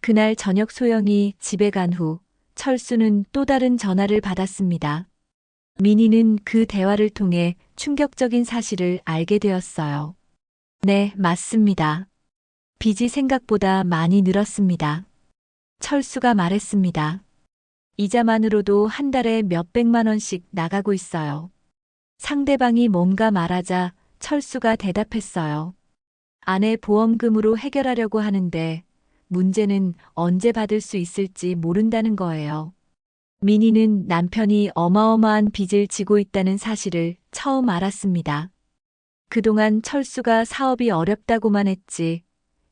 그날 저녁 소영이 집에 간 후 철수는 또 다른 전화를 받았습니다. 민희는 그 대화를 통해 충격적인 사실을 알게 되었어요. 네, 맞습니다. 빚이 생각보다 많이 늘었습니다. 철수가 말했습니다. 이자만으로도 한 달에 몇백만 원씩 나가고 있어요. 상대방이 뭔가 말하자 철수가 대답했어요. 아내 보험금으로 해결하려고 하는데 문제는 언제 받을 수 있을지 모른다는 거예요. 민희는 남편이 어마어마한 빚을 지고 있다는 사실을 처음 알았습니다. 그동안 철수가 사업이 어렵다고만 했지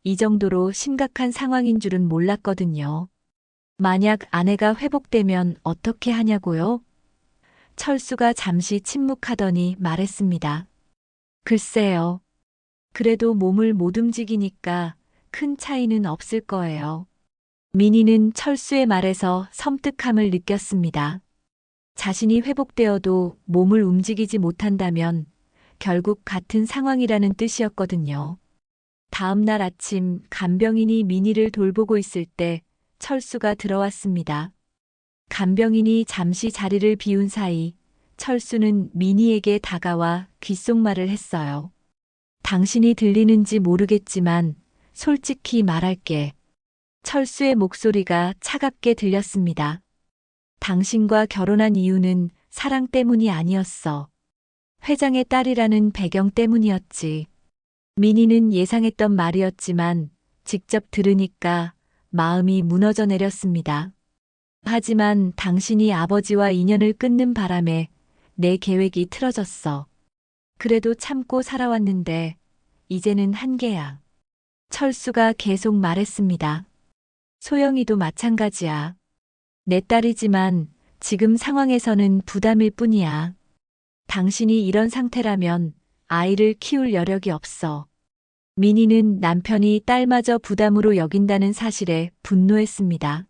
이 정도로 심각한 상황인 줄은 몰랐거든요. 만약 아내가 회복되면 어떻게 하냐고요? 철수가 잠시 침묵하더니 말했습니다. 글쎄요. 그래도 몸을 못 움직이니까 큰 차이는 없을 거예요. 민희는 철수의 말에서 섬뜩함을 느꼈습니다. 자신이 회복되어도 몸을 움직이지 못한다면 결국 같은 상황이라는 뜻이었거든요. 다음 날 아침 간병인이 민희를 돌보고 있을 때 철수가 들어왔습니다. 간병인이 잠시 자리를 비운 사이 철수는 민희에게 다가와 귓속말을 했어요. 당신이 들리는지 모르겠지만 솔직히 말할게. 철수의 목소리가 차갑게 들렸습니다. 당신과 결혼한 이유는 사랑 때문이 아니었어. 회장의 딸이라는 배경 때문이었지. 민희는 예상했던 말이었지만 직접 들으니까 마음이 무너져 내렸습니다. 하지만 당신이 아버지와 인연을 끊는 바람에 내 계획이 틀어졌어. 그래도 참고 살아왔는데 이제는 한계야. 철수가 계속 말했습니다. 소영이도 마찬가지야. 내 딸이지만 지금 상황에서는 부담일 뿐이야. 당신이 이런 상태라면 아이를 키울 여력이 없어. 민희는 남편이 딸마저 부담으로 여긴다는 사실에 분노했습니다.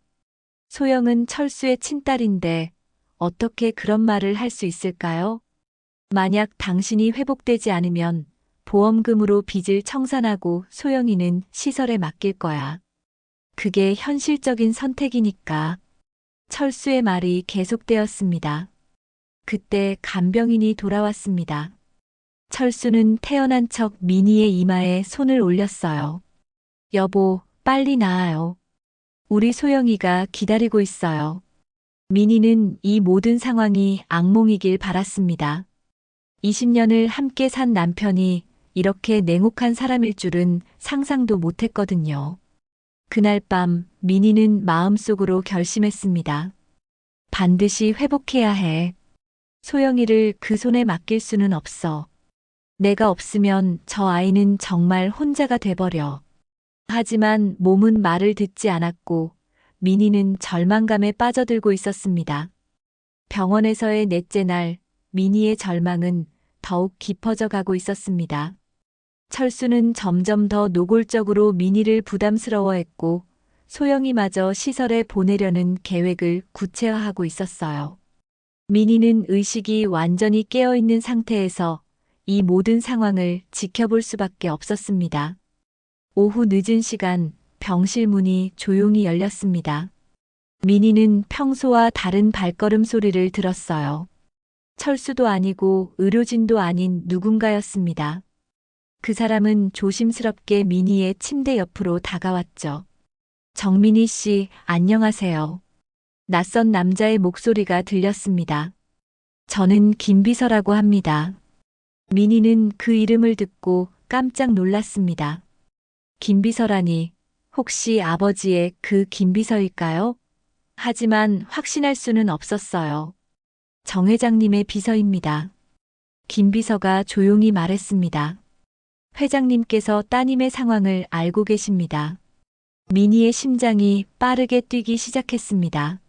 소영은 철수의 친딸인데 어떻게 그런 말을 할 수 있을까요? 만약 당신이 회복되지 않으면 보험금으로 빚을 청산하고 소영이는 시설에 맡길 거야. 그게 현실적인 선택이니까. 철수의 말이 계속되었습니다. 그때 간병인이 돌아왔습니다. 철수는 태어난 척 민희의 이마에 손을 올렸어요. 여보, 빨리 나아요. 우리 소영이가 기다리고 있어요. 민희는 이 모든 상황이 악몽이길 바랐습니다. 20년을 함께 산 남편이 이렇게 냉혹한 사람일 줄은 상상도 못했거든요. 그날 밤 민희는 마음속으로 결심했습니다. 반드시 회복해야 해. 소영이를 그 손에 맡길 수는 없어. 내가 없으면 저 아이는 정말 혼자가 돼버려. 하지만 몸은 말을 듣지 않았고 민희는 절망감에 빠져들고 있었습니다. 병원에서의 넷째 날 민희의 절망은 더욱 깊어져 가고 있었습니다. 철수는 점점 더 노골적으로 민희를 부담스러워했고 소영이마저 시설에 보내려는 계획을 구체화하고 있었어요. 민희는 의식이 완전히 깨어있는 상태에서 이 모든 상황을 지켜볼 수밖에 없었습니다. 오후 늦은 시간 병실 문이 조용히 열렸습니다. 민희는 평소와 다른 발걸음 소리를 들었어요. 철수도 아니고 의료진도 아닌 누군가였습니다. 그 사람은 조심스럽게 민희의 침대 옆으로 다가왔죠. 정민희 씨, 안녕하세요. 낯선 남자의 목소리가 들렸습니다. 저는 김비서라고 합니다. 민희는 그 이름을 듣고 깜짝 놀랐습니다. 김비서라니, 혹시 아버지의 그 김비서일까요? 하지만 확신할 수는 없었어요. 정 회장님의 비서입니다. 김비서가 조용히 말했습니다. 회장님께서 따님의 상황을 알고 계십니다. 민희의 심장이 빠르게 뛰기 시작했습니다.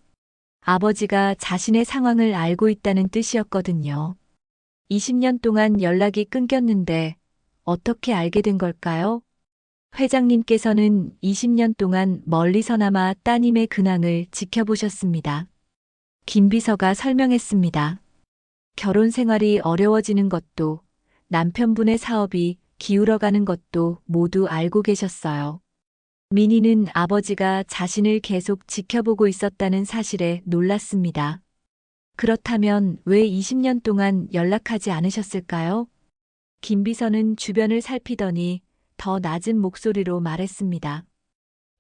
아버지가 자신의 상황을 알고 있다는 뜻이었거든요. 20년 동안 연락이 끊겼는데 어떻게 알게 된 걸까요? 회장님께서는 20년 동안 멀리서나마 따님의 근황을 지켜보셨습니다. 김 비서가 설명했습니다. 결혼 생활이 어려워지는 것도 남편분의 사업이 기울어가는 것도 모두 알고 계셨어요. 민희는 아버지가 자신을 계속 지켜보고 있었다는 사실에 놀랐습니다. 그렇다면 왜 20년 동안 연락하지 않으셨을까요? 김 비서는 주변을 살피더니 더 낮은 목소리로 말했습니다.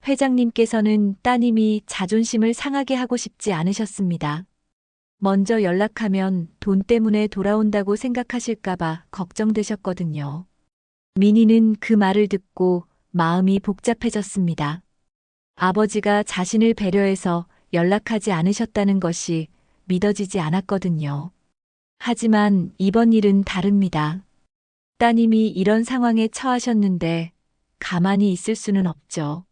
회장님께서는 따님이 자존심을 상하게 하고 싶지 않으셨습니다. 먼저 연락하면 돈 때문에 돌아온다고 생각하실까봐 걱정되셨거든요. 민희는 그 말을 듣고 마음이 복잡해졌습니다. 아버지가 자신을 배려해서 연락하지 않으셨다는 것이 믿어지지 않았거든요. 하지만 이번 일은 다릅니다. 따님이 이런 상황에 처하셨는데 가만히 있을 수는 없죠.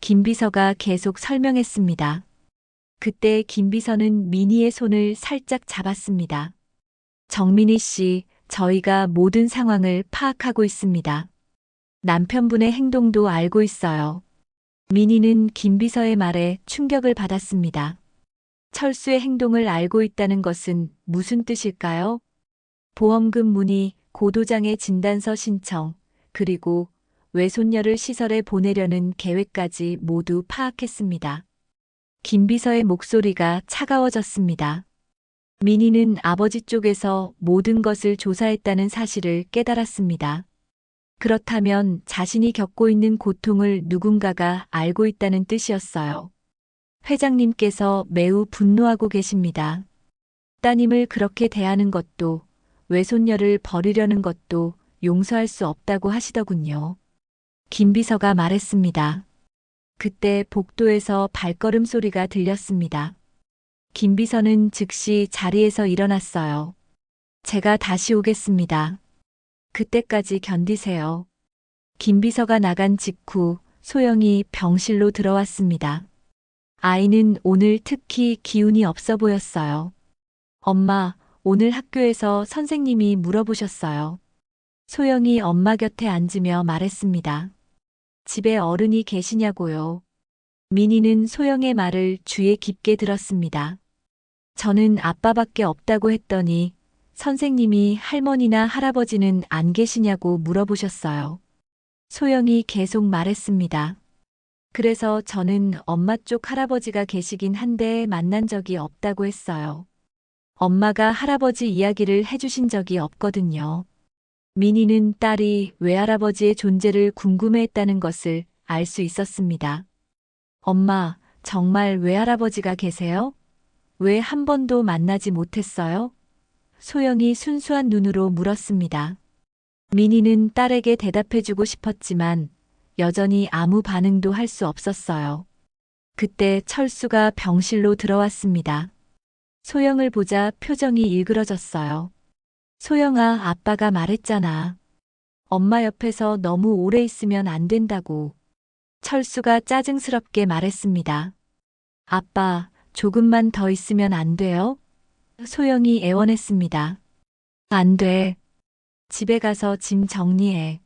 김 비서가 계속 설명했습니다. 그때 김 비서는 민희의 손을 살짝 잡았습니다. 정민희 씨, 저희가 모든 상황을 파악하고 있습니다. 남편분의 행동도 알고 있어요. 민희는 김 비서의 말에 충격을 받았습니다. 철수의 행동을 알고 있다는 것은 무슨 뜻일까요? 보험금 문의, 고도장의 진단서 신청, 그리고 외손녀를 시설에 보내려는 계획까지 모두 파악했습니다. 김 비서의 목소리가 차가워졌습니다. 민희는 아버지 쪽에서 모든 것을 조사했다는 사실을 깨달았습니다. 그렇다면 자신이 겪고 있는 고통을 누군가가 알고 있다는 뜻이었어요. 회장님께서 매우 분노하고 계십니다. 따님을 그렇게 대하는 것도 외손녀를 버리려는 것도 용서할 수 없다고 하시더군요. 김 비서가 말했습니다. 그때 복도에서 발걸음 소리가 들렸습니다. 김 비서는 즉시 자리에서 일어났어요. 제가 다시 오겠습니다. 그때까지 견디세요. 김 비서가 나간 직후 소영이 병실로 들어왔습니다. 아이는 오늘 특히 기운이 없어 보였어요. 엄마, 오늘 학교에서 선생님이 물어보셨어요. 소영이 엄마 곁에 앉으며 말했습니다. 집에 어른이 계시냐고요. 민희는 소영의 말을 귀에 깊게 들었습니다. 저는 아빠밖에 없다고 했더니 선생님이 할머니나 할아버지는 안 계시냐고 물어보셨어요. 소영이 계속 말했습니다. 그래서 저는 엄마 쪽 할아버지가 계시긴 한데 만난 적이 없다고 했어요. 엄마가 할아버지 이야기를 해주신 적이 없거든요. 민희는 딸이 외할아버지의 존재를 궁금해했다는 것을 알 수 있었습니다. 엄마, 정말 외할아버지가 계세요? 왜 한 번도 만나지 못했어요? 소영이 순수한 눈으로 물었습니다. 민희는 딸에게 대답해주고 싶었지만 여전히 아무 반응도 할 수 없었어요. 그때 철수가 병실로 들어왔습니다. 소영을 보자 표정이 일그러졌어요. 소영아, 아빠가 말했잖아. 엄마 옆에서 너무 오래 있으면 안 된다고. 철수가 짜증스럽게 말했습니다. 아빠, 조금만 더 있으면 안 돼요? 소영이 애원했습니다. 안 돼. 집에 가서 짐 정리해.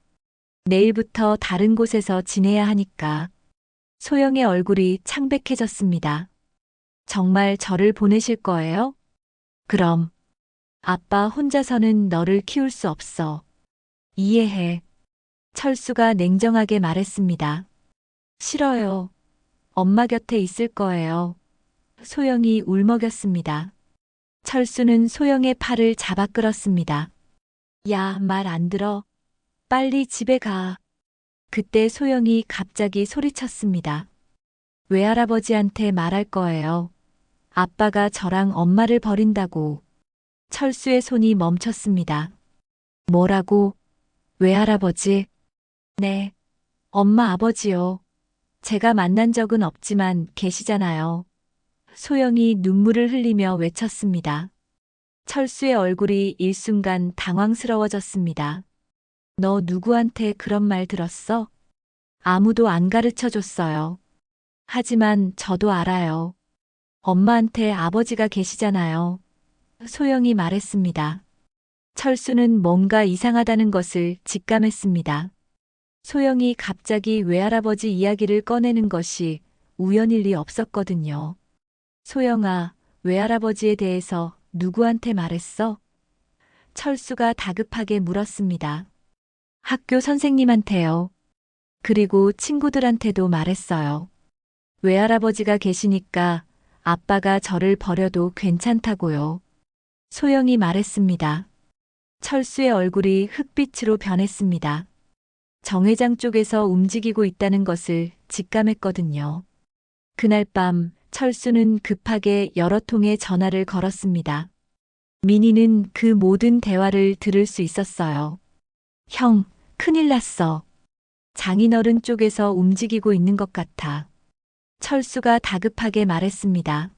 내일부터 다른 곳에서 지내야 하니까. 소영의 얼굴이 창백해졌습니다. 정말 저를 보내실 거예요? 그럼. 아빠 혼자서는 너를 키울 수 없어. 이해해. 철수가 냉정하게 말했습니다. 싫어요. 엄마 곁에 있을 거예요. 소영이 울먹였습니다. 철수는 소영의 팔을 잡아 끌었습니다. 야, 말 안 들어. 빨리 집에 가. 그때 소영이 갑자기 소리쳤습니다. 외할아버지한테 말할 거예요. 아빠가 저랑 엄마를 버린다고. 철수의 손이 멈췄습니다. 뭐라고? 외할아버지? 네. 엄마 아버지요. 제가 만난 적은 없지만 계시잖아요. 소영이 눈물을 흘리며 외쳤습니다. 철수의 얼굴이 일순간 당황스러워졌습니다. 너 누구한테 그런 말 들었어? 아무도 안 가르쳐 줬어요. 하지만 저도 알아요. 엄마한테 아버지가 계시잖아요. 소영이 말했습니다. 철수는 뭔가 이상하다는 것을 직감했습니다. 소영이 갑자기 외할아버지 이야기를 꺼내는 것이 우연일 리 없었거든요. 소영아, 외할아버지에 대해서 누구한테 말했어? 철수가 다급하게 물었습니다. 학교 선생님한테요. 그리고 친구들한테도 말했어요. 외할아버지가 계시니까 아빠가 저를 버려도 괜찮다고요. 소영이 말했습니다. 철수의 얼굴이 흑빛으로 변했습니다. 정 회장 쪽에서 움직이고 있다는 것을 직감했거든요. 그날 밤 철수는 급하게 여러 통의 전화를 걸었습니다. 민희는 그 모든 대화를 들을 수 있었어요. 형, 큰일 났어. 장인어른 쪽에서 움직이고 있는 것 같아. 철수가 다급하게 말했습니다.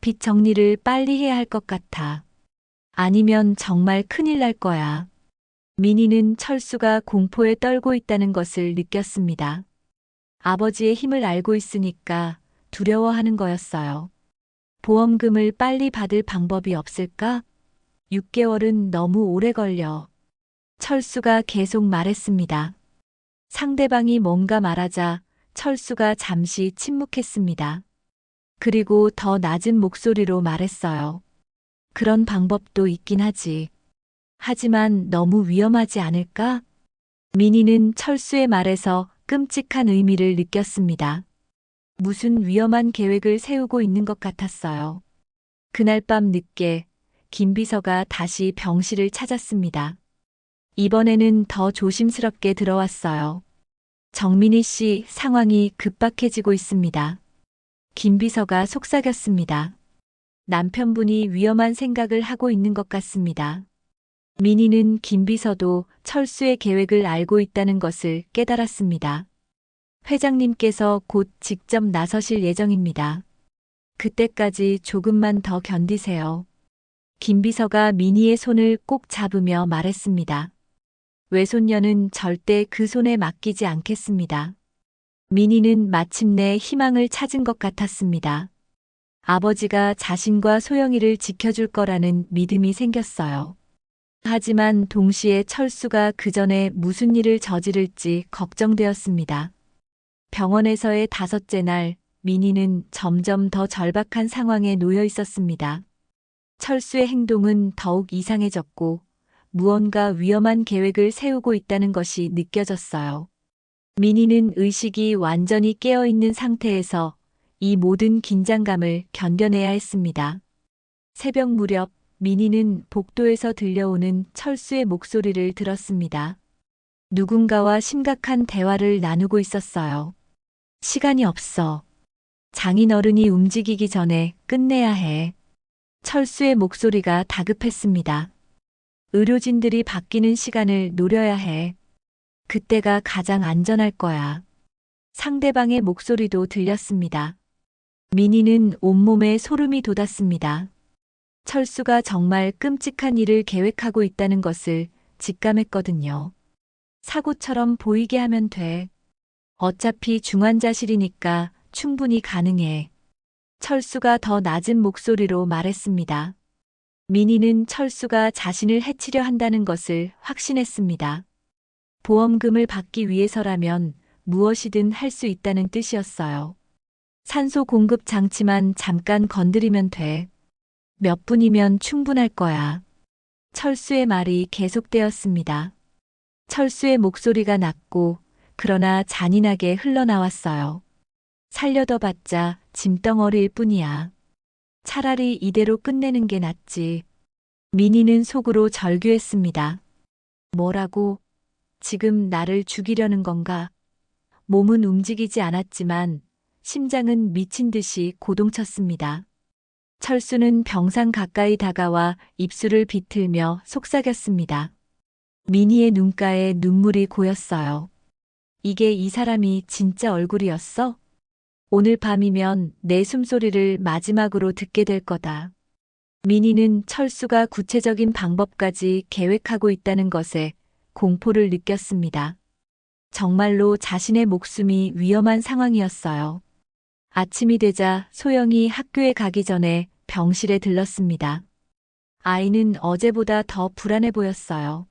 빚 정리를 빨리 해야 할 것 같아. 아니면 정말 큰일 날 거야. 민희는 철수가 공포에 떨고 있다는 것을 느꼈습니다. 아버지의 힘을 알고 있으니까 두려워하는 거였어요. 보험금을 빨리 받을 방법이 없을까? 6개월은 너무 오래 걸려. 철수가 계속 말했습니다. 상대방이 뭔가 말하자 철수가 잠시 침묵했습니다. 그리고 더 낮은 목소리로 말했어요. 그런 방법도 있긴 하지. 하지만 너무 위험하지 않을까? 민희는 철수의 말에서 끔찍한 의미를 느꼈습니다. 무슨 위험한 계획을 세우고 있는 것 같았어요. 그날 밤 늦게 김 비서가 다시 병실을 찾았습니다. 이번에는 더 조심스럽게 들어왔어요. 정민희 씨 상황이 급박해지고 있습니다. 김 비서가 속삭였습니다. 남편분이 위험한 생각을 하고 있는 것 같습니다. 민희는 김 비서도 철수의 계획을 알고 있다는 것을 깨달았습니다. 회장님께서 곧 직접 나서실 예정입니다. 그때까지 조금만 더 견디세요. 김 비서가 민희의 손을 꼭 잡으며 말했습니다. 외손녀는 절대 그 손에 맡기지 않겠습니다. 민희는 마침내 희망을 찾은 것 같았습니다. 아버지가 자신과 소영이를 지켜줄 거라는 믿음이 생겼어요. 하지만 동시에 철수가 그 전에 무슨 일을 저지를지 걱정되었습니다. 병원에서의 5째 날, 민희는 점점 더 절박한 상황에 놓여 있었습니다. 철수의 행동은 더욱 이상해졌고 무언가 위험한 계획을 세우고 있다는 것이 느껴졌어요. 민희는 의식이 완전히 깨어있는 상태에서 이 모든 긴장감을 견뎌내야 했습니다. 새벽 무렵 민희는 복도에서 들려오는 철수의 목소리를 들었습니다. 누군가와 심각한 대화를 나누고 있었어요. 시간이 없어. 장인어른이 움직이기 전에 끝내야 해. 철수의 목소리가 다급했습니다. 의료진들이 바뀌는 시간을 노려야 해. 그때가 가장 안전할 거야. 상대방의 목소리도 들렸습니다. 민희는 온몸에 소름이 돋았습니다. 철수가 정말 끔찍한 일을 계획하고 있다는 것을 직감했거든요. 사고처럼 보이게 하면 돼. 어차피 중환자실이니까 충분히 가능해. 철수가 더 낮은 목소리로 말했습니다. 민희는 철수가 자신을 해치려 한다는 것을 확신했습니다. 보험금을 받기 위해서라면 무엇이든 할 수 있다는 뜻이었어요. 산소 공급 장치만 잠깐 건드리면 돼. 몇 분이면 충분할 거야. 철수의 말이 계속되었습니다. 철수의 목소리가 낮고 그러나 잔인하게 흘러나왔어요. 살려둬봤자 짐덩어리일 뿐이야. 차라리 이대로 끝내는 게 낫지. 민희는 속으로 절규했습니다. 뭐라고? 지금 나를 죽이려는 건가? 몸은 움직이지 않았지만 심장은 미친 듯이 고동쳤습니다. 철수는 병상 가까이 다가와 입술을 비틀며 속삭였습니다. 민희의 눈가에 눈물이 고였어요. 이게 이 사람이 진짜 얼굴이었어? 오늘 밤이면 내 숨소리를 마지막으로 듣게 될 거다. 민희는 철수가 구체적인 방법까지 계획하고 있다는 것에 공포를 느꼈습니다. 정말로 자신의 목숨이 위험한 상황이었어요. 아침이 되자 소영이 학교에 가기 전에 병실에 들렀습니다. 아이는 어제보다 더 불안해 보였어요.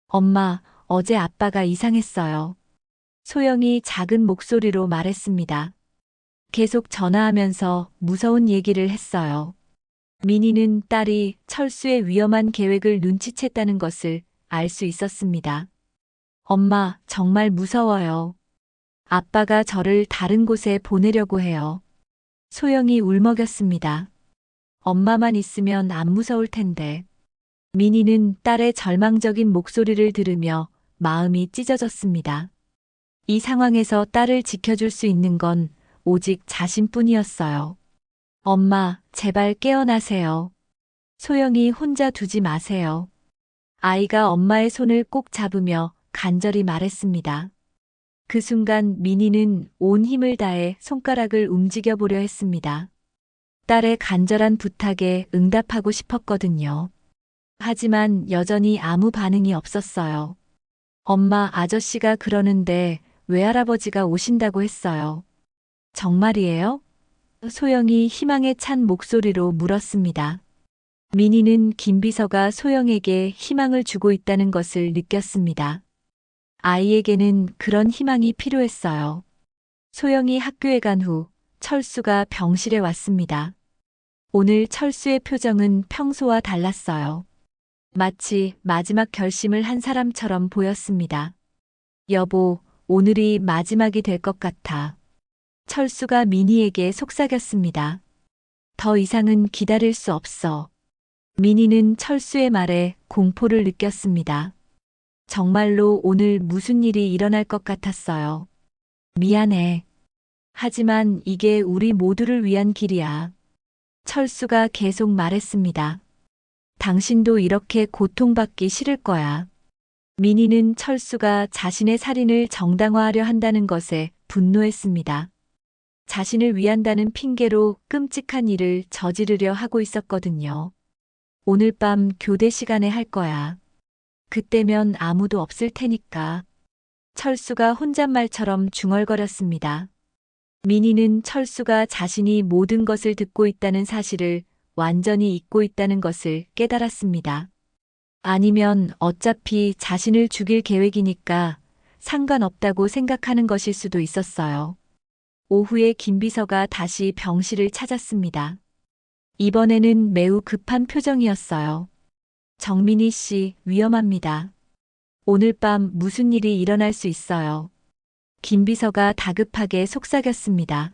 엄마, 어제 아빠가 이상했어요. 소영이 작은 목소리로 말했습니다. 계속 전화하면서 무서운 얘기를 했어요. 민희는 딸이 철수의 위험한 계획을 눈치챘다는 것을 알 수 있었습니다. 엄마, 정말 무서워요. 아빠가 저를 다른 곳에 보내려고 해요. 소영이 울먹였습니다. 엄마만 있으면 안 무서울 텐데. 민희는 딸의 절망적인 목소리를 들으며 마음이 찢어졌습니다. 이 상황에서 딸을 지켜줄 수 있는 건 오직 자신뿐이었어요. 엄마, 제발 깨어나세요. 소영이 혼자 두지 마세요. 아이가 엄마의 손을 꼭 잡으며 간절히 말했습니다. 그 순간 민희는 온 힘을 다해 손가락을 움직여 보려 했습니다. 딸의 간절한 부탁에 응답하고 싶었거든요. 하지만 여전히 아무 반응이 없었어요. 엄마, 아저씨가 그러는데 외할아버지가 오신다고 했어요. 정말이에요? 소영이 희망에 찬 목소리로 물었습니다. 민희는 김비서가 소영에게 희망을 주고 있다는 것을 느꼈습니다. 아이에게는 그런 희망이 필요했어요. 소영이 학교에 간 후 철수가 병실에 왔습니다. 오늘 철수의 표정은 평소와 달랐어요. 마치 마지막 결심을 한 사람처럼 보였습니다. 여보, 오늘이 마지막이 될 것 같아. 철수가 민희에게 속삭였습니다. 더 이상은 기다릴 수 없어. 민희는 철수의 말에 공포를 느꼈습니다. 정말로 오늘 무슨 일이 일어날 것 같았어요. 미안해. 하지만 이게 우리 모두를 위한 길이야. 철수가 계속 말했습니다. 당신도 이렇게 고통받기 싫을 거야. 민희는 철수가 자신의 살인을 정당화하려 한다는 것에 분노했습니다. 자신을 위한다는 핑계로 끔찍한 일을 저지르려 하고 있었거든요. 오늘 밤 교대 시간에 할 거야. 그때면 아무도 없을 테니까. 철수가 혼잣말처럼 중얼거렸습니다. 민희는 철수가 자신이 모든 것을 듣고 있다는 사실을 완전히 잊고 있다는 것을 깨달았습니다. 아니면 어차피 자신을 죽일 계획이니까 상관없다고 생각하는 것일 수도 있었어요. 오후에 김비서가 다시 병실을 찾았습니다. 이번에는 매우 급한 표정이었어요. 정민희 씨, 위험합니다. 오늘 밤 무슨 일이 일어날 수 있어요. 김비서가 다급하게 속삭였습니다.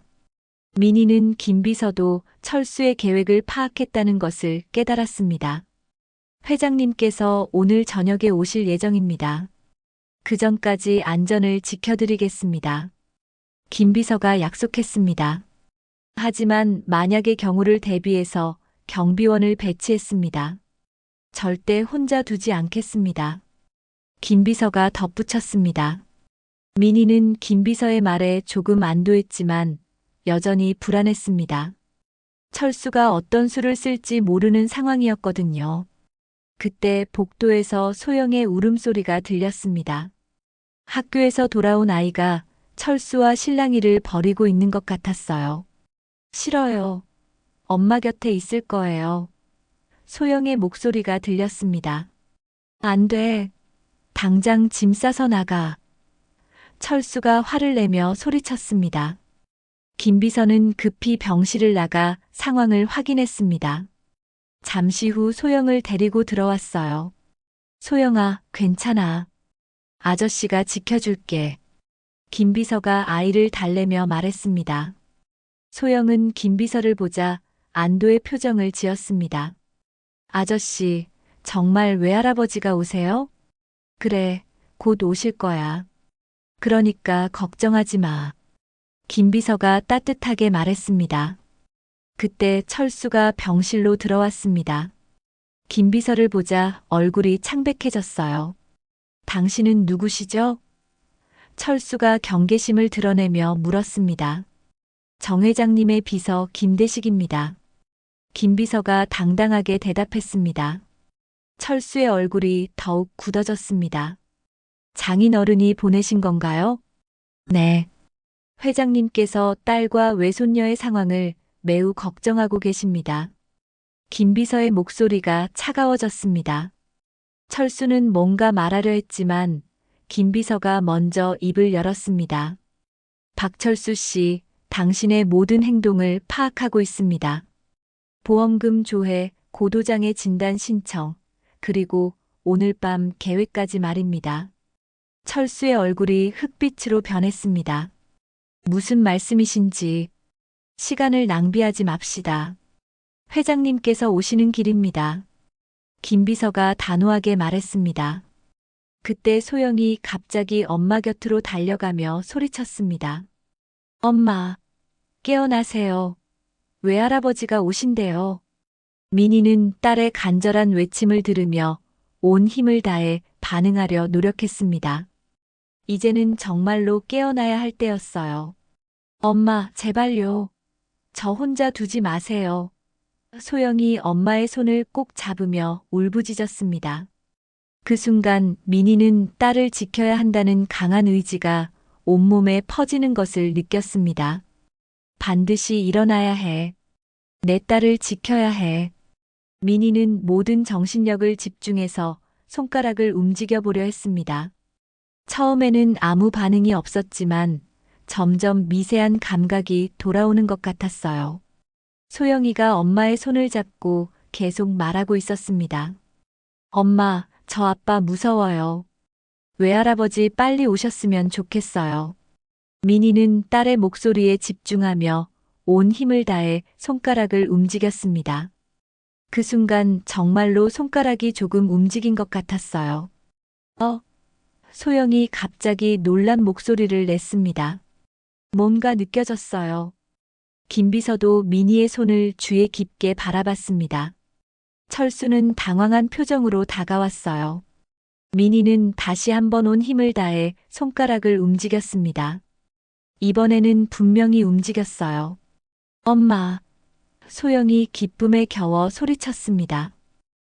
민희는 김비서도 철수의 계획을 파악했다는 것을 깨달았습니다. 회장님께서 오늘 저녁에 오실 예정입니다. 그 전까지 안전을 지켜드리겠습니다. 김비서가 약속했습니다. 하지만 만약의 경우를 대비해서 경비원을 배치했습니다. 절대 혼자 두지 않겠습니다. 김비서가 덧붙였습니다. 민희는 김비서의 말에 조금 안도했지만 여전히 불안했습니다. 철수가 어떤 수를 쓸지 모르는 상황이었거든요. 그때 복도에서 소영의 울음소리가 들렸습니다. 학교에서 돌아온 아이가 철수와 실랑이를 벌이고 있는 것 같았어요. 싫어요. 엄마 곁에 있을 거예요. 소영의 목소리가 들렸습니다. 안 돼. 당장 짐 싸서 나가. 철수가 화를 내며 소리쳤습니다. 김비서는 급히 병실을 나가 상황을 확인했습니다. 잠시 후 소영을 데리고 들어왔어요. 소영아, 괜찮아. 아저씨가 지켜줄게. 김비서가 아이를 달래며 말했습니다. 소영은 김비서를 보자 안도의 표정을 지었습니다. 아저씨, 정말 외할아버지가 오세요? 그래, 곧 오실 거야. 그러니까 걱정하지 마. 김비서가 따뜻하게 말했습니다. 그때 철수가 병실로 들어왔습니다. 김비서를 보자 얼굴이 창백해졌어요. 당신은 누구시죠? 철수가 경계심을 드러내며 물었습니다. 정 회장님의 비서 김대식입니다. 김비서가 당당하게 대답했습니다. 철수의 얼굴이 더욱 굳어졌습니다. 장인어른이 보내신 건가요? 네. 회장님께서 딸과 외손녀의 상황을 매우 걱정하고 계십니다. 김비서의 목소리가 차가워졌습니다. 철수는 뭔가 말하려 했지만 김비서가 먼저 입을 열었습니다. 박철수 씨, 당신의 모든 행동을 파악하고 있습니다. 보험금 조회, 고도장애 진단 신청, 그리고 오늘 밤 계획까지 말입니다. 철수의 얼굴이 흑빛으로 변했습니다. 무슨 말씀이신지. 시간을 낭비하지 맙시다. 회장님께서 오시는 길입니다. 김비서가 단호하게 말했습니다. 그때 소영이 갑자기 엄마 곁으로 달려가며 소리쳤습니다. 엄마, 깨어나세요. 외할아버지가 오신대요. 민희는 딸의 간절한 외침을 들으며 온 힘을 다해 반응하려 노력했습니다. 이제는 정말로 깨어나야 할 때였어요. 엄마, 제발요. 저 혼자 두지 마세요. 소영이 엄마의 손을 꼭 잡으며 울부짖었습니다. 그 순간 민희는 딸을 지켜야 한다는 강한 의지가 온몸에 퍼지는 것을 느꼈습니다. 반드시 일어나야 해. 내 딸을 지켜야 해. 민희는 모든 정신력을 집중해서 손가락을 움직여 보려 했습니다. 처음에는 아무 반응이 없었지만 점점 미세한 감각이 돌아오는 것 같았어요. 소영이가 엄마의 손을 잡고 계속 말하고 있었습니다. 엄마, 저 아빠 무서워요. 외할아버지 빨리 오셨으면 좋겠어요. 민희는 딸의 목소리에 집중하며 온 힘을 다해 손가락을 움직였습니다. 그 순간 정말로 손가락이 조금 움직인 것 같았어요. 소영이 갑자기 놀란 목소리를 냈습니다. 뭔가 느껴졌어요. 김비서도 민희의 손을 주의 깊게 바라봤습니다. 철수는 당황한 표정으로 다가왔어요. 민희는 다시 한번 온 힘을 다해 손가락을 움직였습니다. 이번에는 분명히 움직였어요. 엄마. 소영이 기쁨에 겨워 소리쳤습니다.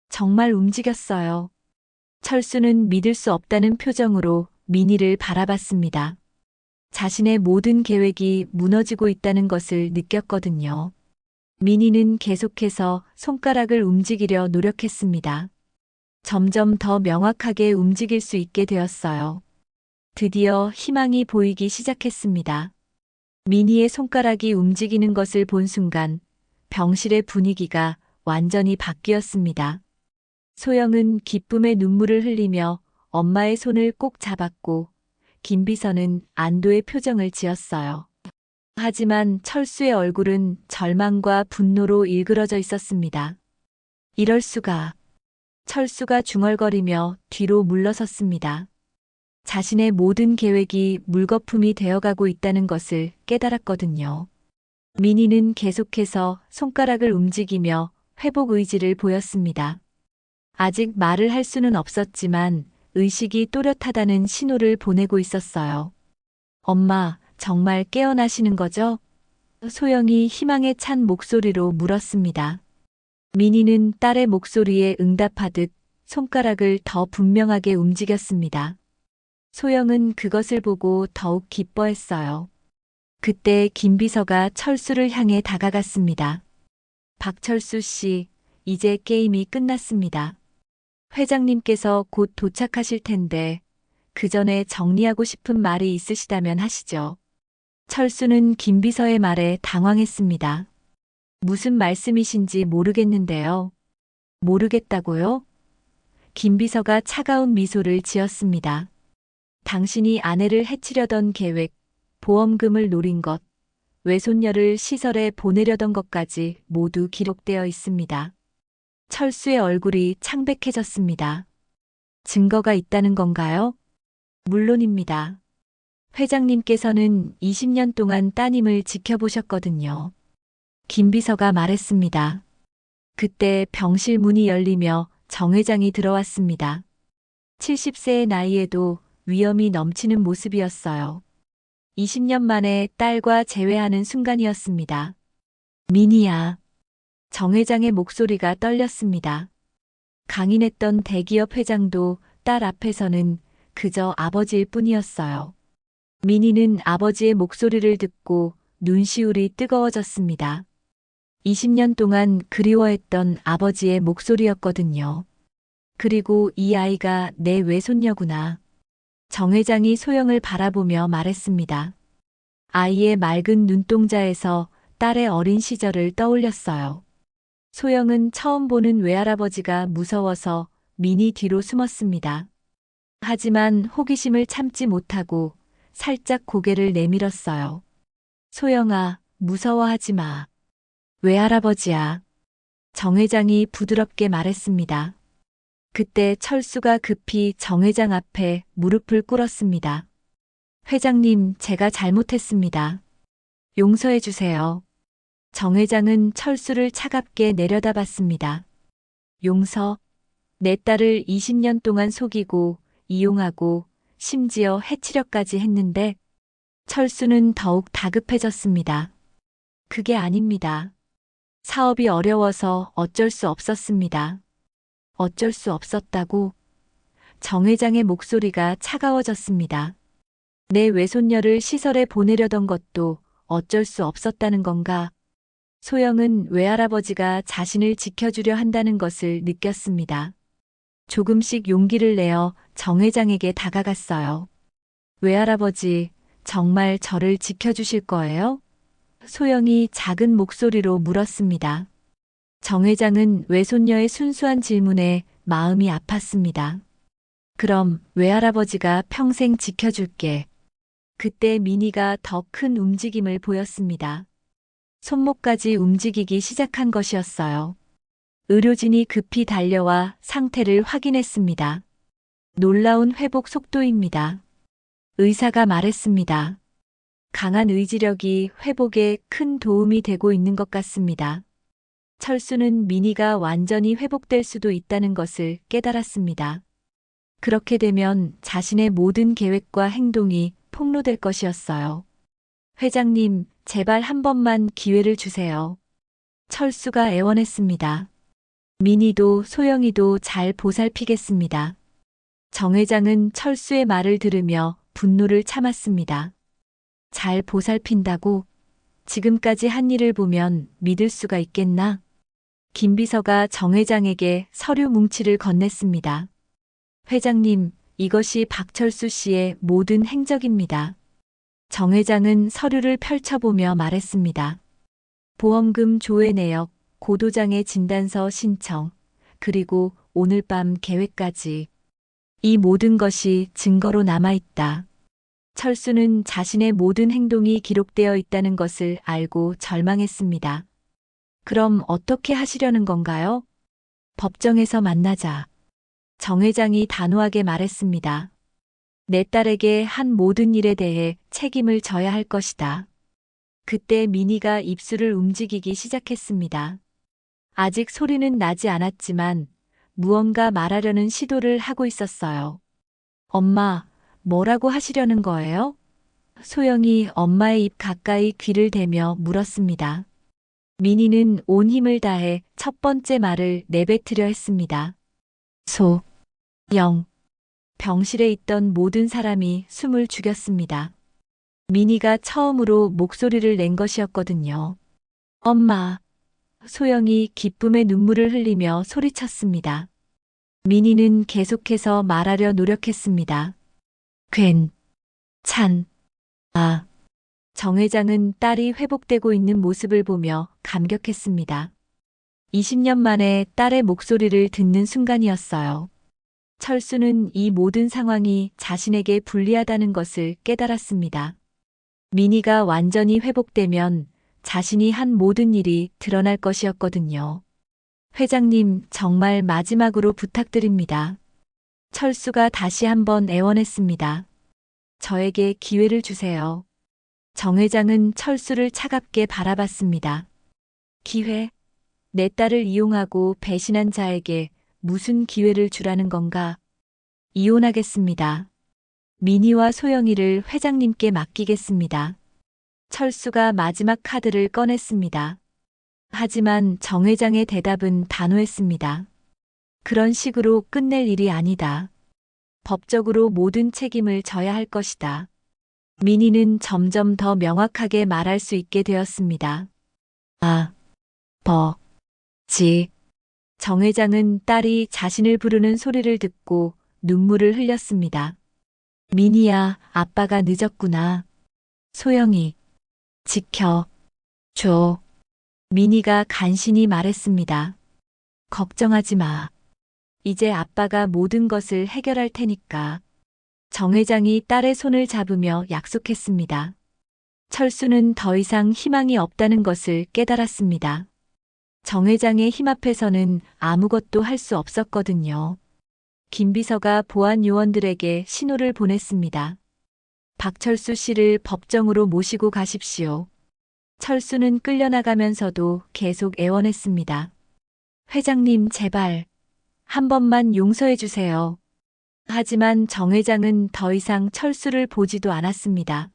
정말 움직였어요. 철수는 믿을 수 없다는 표정으로 민희를 바라봤습니다. 자신의 모든 계획이 무너지고 있다는 것을 느꼈거든요. 민희는 계속해서 손가락을 움직이려 노력했습니다. 점점 더 명확하게 움직일 수 있게 되었어요. 드디어 희망이 보이기 시작했습니다. 민희의 손가락이 움직이는 것을 본 순간 병실의 분위기가 완전히 바뀌었습니다. 소영은 기쁨의 눈물을 흘리며 엄마의 손을 꼭 잡았고 김비서는 안도의 표정을 지었어요. 하지만 철수의 얼굴은 절망과 분노로 일그러져 있었습니다. 이럴 수가. 철수가 중얼거리며 뒤로 물러섰습니다. 자신의 모든 계획이 물거품이 되어가고 있다는 것을 깨달았거든요. 민희는 계속해서 손가락을 움직이며 회복 의지를 보였습니다. 아직 말을 할 수는 없었지만 의식이 또렷하다는 신호를 보내고 있었어요. 엄마, 정말 깨어나시는 거죠? 소영이 희망에 찬 목소리로 물었습니다. 민희는 딸의 목소리에 응답하듯 손가락을 더 분명하게 움직였습니다. 소영은 그것을 보고 더욱 기뻐했어요. 그때 김비서가 철수를 향해 다가갔습니다. 박철수 씨, 이제 게임이 끝났습니다. 회장님께서 곧 도착하실 텐데 그 전에 정리하고 싶은 말이 있으시다면 하시죠. 철수는 김비서의 말에 당황했습니다. 무슨 말씀이신지 모르겠는데요. 모르겠다고요? 김비서가 차가운 미소를 지었습니다. 당신이 아내를 해치려던 계획, 보험금을 노린 것, 외손녀를 시설에 보내려던 것까지 모두 기록되어 있습니다. 철수의 얼굴이 창백해졌습니다. 증거가 있다는 건가요? 물론입니다. 회장님께서는 20년 동안 따님을 지켜보셨거든요. 김비서가 말했습니다. 그때 병실 문이 열리며 정 회장이 들어왔습니다. 70세의 나이에도 위엄이 넘치는 모습이었어요. 20년 만에 딸과 재회하는 순간이었습니다. 민희야. 정 회장의 목소리가 떨렸습니다. 강인했던 대기업 회장도 딸 앞에서는 그저 아버지일 뿐이었어요. 민희는 아버지의 목소리를 듣고 눈시울이 뜨거워졌습니다. 20년 동안 그리워했던 아버지의 목소리였거든요. 그리고 이 아이가 내 외손녀구나. 정 회장이 소영을 바라보며 말했습니다. 아이의 맑은 눈동자에서 딸의 어린 시절을 떠올렸어요. 소영은 처음 보는 외할아버지가 무서워서 민희 뒤로 숨었습니다. 하지만 호기심을 참지 못하고 살짝 고개를 내밀었어요. 소영아, 무서워하지 마. 외할아버지야. 정 회장이 부드럽게 말했습니다. 그때 철수가 급히 정 회장 앞에 무릎을 꿇었습니다. 회장님, 제가 잘못했습니다. 용서해 주세요. 정 회장은 철수를 차갑게 내려다봤습니다. 용서? 내 딸을 20년 동안 속이고 이용하고 심지어 해치려까지 했는데 철수는 더욱 다급해졌습니다. 그게 아닙니다. 사업이 어려워서 어쩔 수 없었습니다. 어쩔 수 없었다고? 정 회장의 목소리가 차가워졌습니다. 내 외손녀를 시설에 보내려던 것도 어쩔 수 없었다는 건가? 소영은 외할아버지가 자신을 지켜주려 한다는 것을 느꼈습니다. 조금씩 용기를 내어 정 회장에게 다가갔어요. 외할아버지, 정말 저를 지켜주실 거예요? 소영이 작은 목소리로 물었습니다. 정 회장은 외손녀의 순수한 질문에 마음이 아팠습니다. 그럼 외할아버지가 평생 지켜줄게. 그때 미니가 더 큰 움직임을 보였습니다. 손목까지 움직이기 시작한 것이었어요. 의료진이 급히 달려와 상태를 확인했습니다. 놀라운 회복 속도입니다. 의사가 말했습니다. 강한 의지력이 회복에 큰 도움이 되고 있는 것 같습니다. 철수는 미니가 완전히 회복될 수도 있다는 것을 깨달았습니다. 그렇게 되면 자신의 모든 계획과 행동이 폭로될 것이었어요. 회장님, 제발 한 번만 기회를 주세요. 철수가 애원했습니다. 미니도 소영이도 잘 보살피겠습니다. 정 회장은 철수의 말을 들으며 분노를 참았습니다. 잘 보살핀다고? 지금까지 한 일을 보면 믿을 수가 있겠나? 김 비서가 정 회장에게 서류 뭉치를 건넸습니다. 회장님, 이것이 박철수 씨의 모든 행적입니다. 정 회장은 서류를 펼쳐보며 말했습니다. 보험금 조회 내역, 고도장의 진단서 신청, 그리고 오늘 밤 계획까지. 이 모든 것이 증거로 남아있다. 철수는 자신의 모든 행동이 기록되어 있다는 것을 알고 절망했습니다. 그럼 어떻게 하시려는 건가요? 법정에서 만나자. 정 회장이 단호하게 말했습니다. 내 딸에게 한 모든 일에 대해 책임을 져야 할 것이다. 그때 미니가 입술을 움직이기 시작했습니다. 아직 소리는 나지 않았지만 무언가 말하려는 시도를 하고 있었어요. 엄마, 뭐라고 하시려는 거예요? 소영이 엄마의 입 가까이 귀를 대며 물었습니다. 미니는 온 힘을 다해 첫 번째 말을 내뱉으려 했습니다. 영. 병실에 있던 모든 사람이 숨을 죽였습니다. 미니가 처음으로 목소리를 낸 것이었거든요. 엄마. 소영이 기쁨의 눈물을 흘리며 소리쳤습니다. 미니는 계속해서 말하려 노력했습니다. 아. 정 회장은 딸이 회복되고 있는 모습을 보며 감격했습니다. 20년 만에 딸의 목소리를 듣는 순간이었어요. 철수는 이 모든 상황이 자신에게 불리하다는 것을 깨달았습니다. 미니가 완전히 회복되면 자신이 한 모든 일이 드러날 것이었거든요. 회장님, 정말 마지막으로 부탁드립니다. 철수가 다시 한번 애원했습니다. 저에게 기회를 주세요. 정 회장은 철수를 차갑게 바라봤습니다. 기회? 내 딸을 이용하고 배신한 자에게 무슨 기회를 주라는 건가? 이혼하겠습니다. 미니와 소영이를 회장님께 맡기겠습니다. 철수가 마지막 카드를 꺼냈습니다. 하지만 정 회장의 대답은 단호했습니다. 그런 식으로 끝낼 일이 아니다. 법적으로 모든 책임을 져야 할 것이다. 미니는 점점 더 명확하게 말할 수 있게 되었습니다. 정 회장은 딸이 자신을 부르는 소리를 듣고 눈물을 흘렸습니다. 미니야, 아빠가 늦었구나. 소영이, 지켜줘. 미니가 간신히 말했습니다. 걱정하지 마. 이제 아빠가 모든 것을 해결할 테니까. 정 회장이 딸의 손을 잡으며 약속했습니다. 철수는 더 이상 희망이 없다는 것을 깨달았습니다. 정 회장의 힘 앞에서는 아무것도 할 수 없었거든요. 김 비서가 보안 요원들에게 신호를 보냈습니다. 박철수 씨를 법정으로 모시고 가십시오. 철수는 끌려나가면서도 계속 애원했습니다. 회장님, 제발 한 번만 용서해 주세요. 하지만 정 회장은 더 이상 철수를 보지도 않았습니다.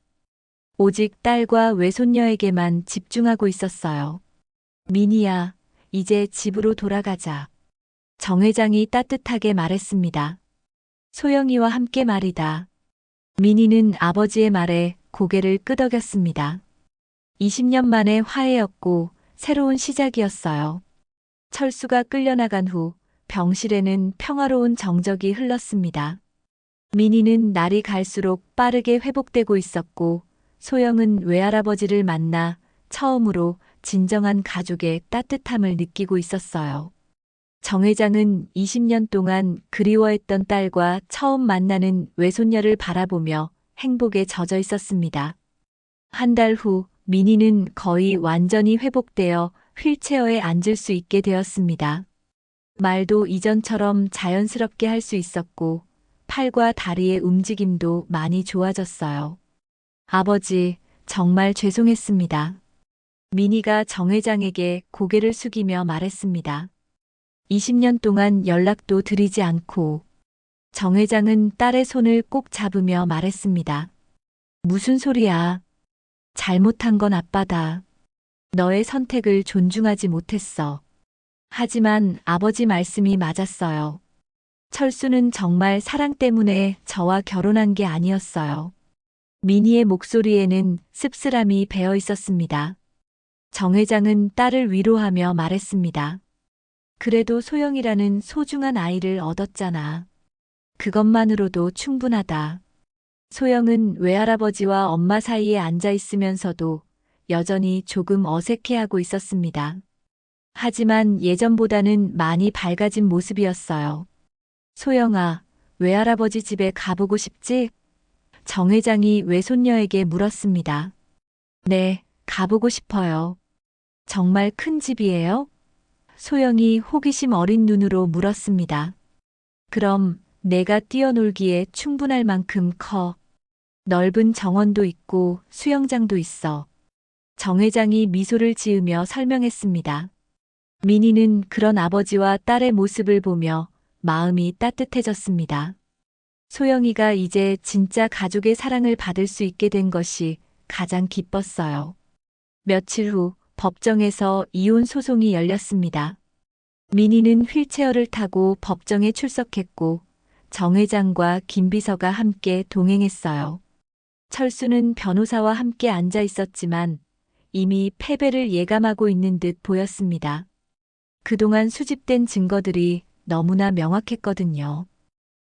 오직 딸과 외손녀에게만 집중하고 있었어요. 민희야, 이제 집으로 돌아가자. 정 회장이 따뜻하게 말했습니다. 소영이와 함께 말이다. 민희는 아버지의 말에 고개를 끄덕였습니다. 20년 만에 화해였고 새로운 시작이었어요. 철수가 끌려나간 후 병실에는 평화로운 정적이 흘렀습니다. 민희는 날이 갈수록 빠르게 회복되고 있었고 소영은 외할아버지를 만나 처음으로 진정한 가족의 따뜻함을 느끼고 있었어요. 정 회장은 20년 동안 그리워했던 딸과 처음 만나는 외손녀를 바라보며 행복에 젖어 있었습니다. 한 달 후 민희는 거의 완전히 회복되어 휠체어에 앉을 수 있게 되었습니다. 말도 이전처럼 자연스럽게 할 수 있었고 팔과 다리의 움직임도 많이 좋아졌어요. 아버지, 정말 죄송했습니다. 민희가 정 회장에게 고개를 숙이며 말했습니다. 20년 동안 연락도 드리지 않고 정 회장은 딸의 손을 꼭 잡으며 말했습니다. 무슨 소리야? 잘못한 건 아빠다. 너의 선택을 존중하지 못했어. 하지만 아버지 말씀이 맞았어요. 철수는 정말 사랑 때문에 저와 결혼한 게 아니었어요. 민희의 목소리에는 씁쓸함이 배어 있었습니다. 정 회장은 딸을 위로하며 말했습니다. 그래도 소영이라는 소중한 아이를 얻었잖아. 그것만으로도 충분하다. 소영은 외할아버지와 엄마 사이에 앉아 있으면서도 여전히 조금 어색해하고 있었습니다. 하지만 예전보다는 많이 밝아진 모습이었어요. 소영아, 외할아버지 집에 가보고 싶지? 정 회장이 외손녀에게 물었습니다. 네, 가보고 싶어요. 정말 큰 집이에요? 소영이 호기심 어린 눈으로 물었습니다. 그럼 내가 뛰어놀기에 충분할 만큼 커. 넓은 정원도 있고 수영장도 있어. 정 회장이 미소를 지으며 설명했습니다. 민희는 그런 아버지와 딸의 모습을 보며 마음이 따뜻해졌습니다. 소영이가 이제 진짜 가족의 사랑을 받을 수 있게 된 것이 가장 기뻤어요. 며칠 후 법정에서 이혼 소송이 열렸습니다. 민희는 휠체어를 타고 법정에 출석했고 정 회장과 김 비서가 함께 동행했어요. 철수는 변호사와 함께 앉아 있었지만 이미 패배를 예감하고 있는 듯 보였습니다. 그동안 수집된 증거들이 너무나 명확했거든요.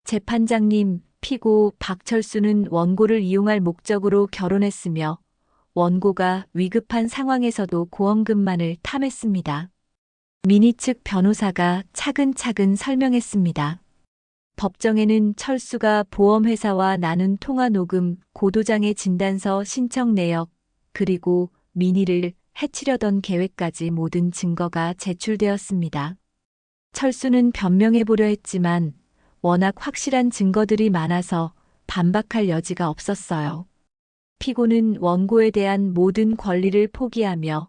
재판장님, 피고 박철수는 원고를 이용할 목적으로 결혼했으며 원고가 위급한 상황에서도 보험금만을 탐했습니다. 민희 측 변호사가 차근차근 설명했습니다. 법정에는 철수가 보험회사와 나눈 통화 녹음, 고도장애 진단서 신청 내역, 그리고 민희를 해치려던 계획까지 모든 증거가 제출되었습니다. 철수는 변명해보려 했지만 워낙 확실한 증거들이 많아서 반박할 여지가 없었어요. 피고는 원고에 대한 모든 권리를 포기하며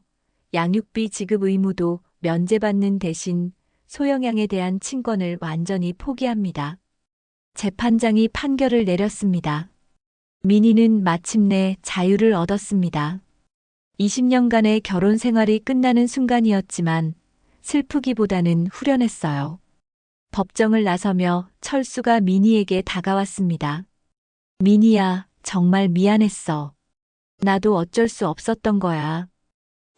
양육비 지급 의무도 면제받는 대신 소영양에 대한 친권을 완전히 포기합니다. 재판장이 판결을 내렸습니다. 민희는 마침내 자유를 얻었습니다. 20년간의 결혼 생활이 끝나는 순간이었지만 슬프기보다는 후련했어요. 법정을 나서며 철수가 민희에게 다가왔습니다. 민희야, 정말 미안했어. 나도 어쩔 수 없었던 거야.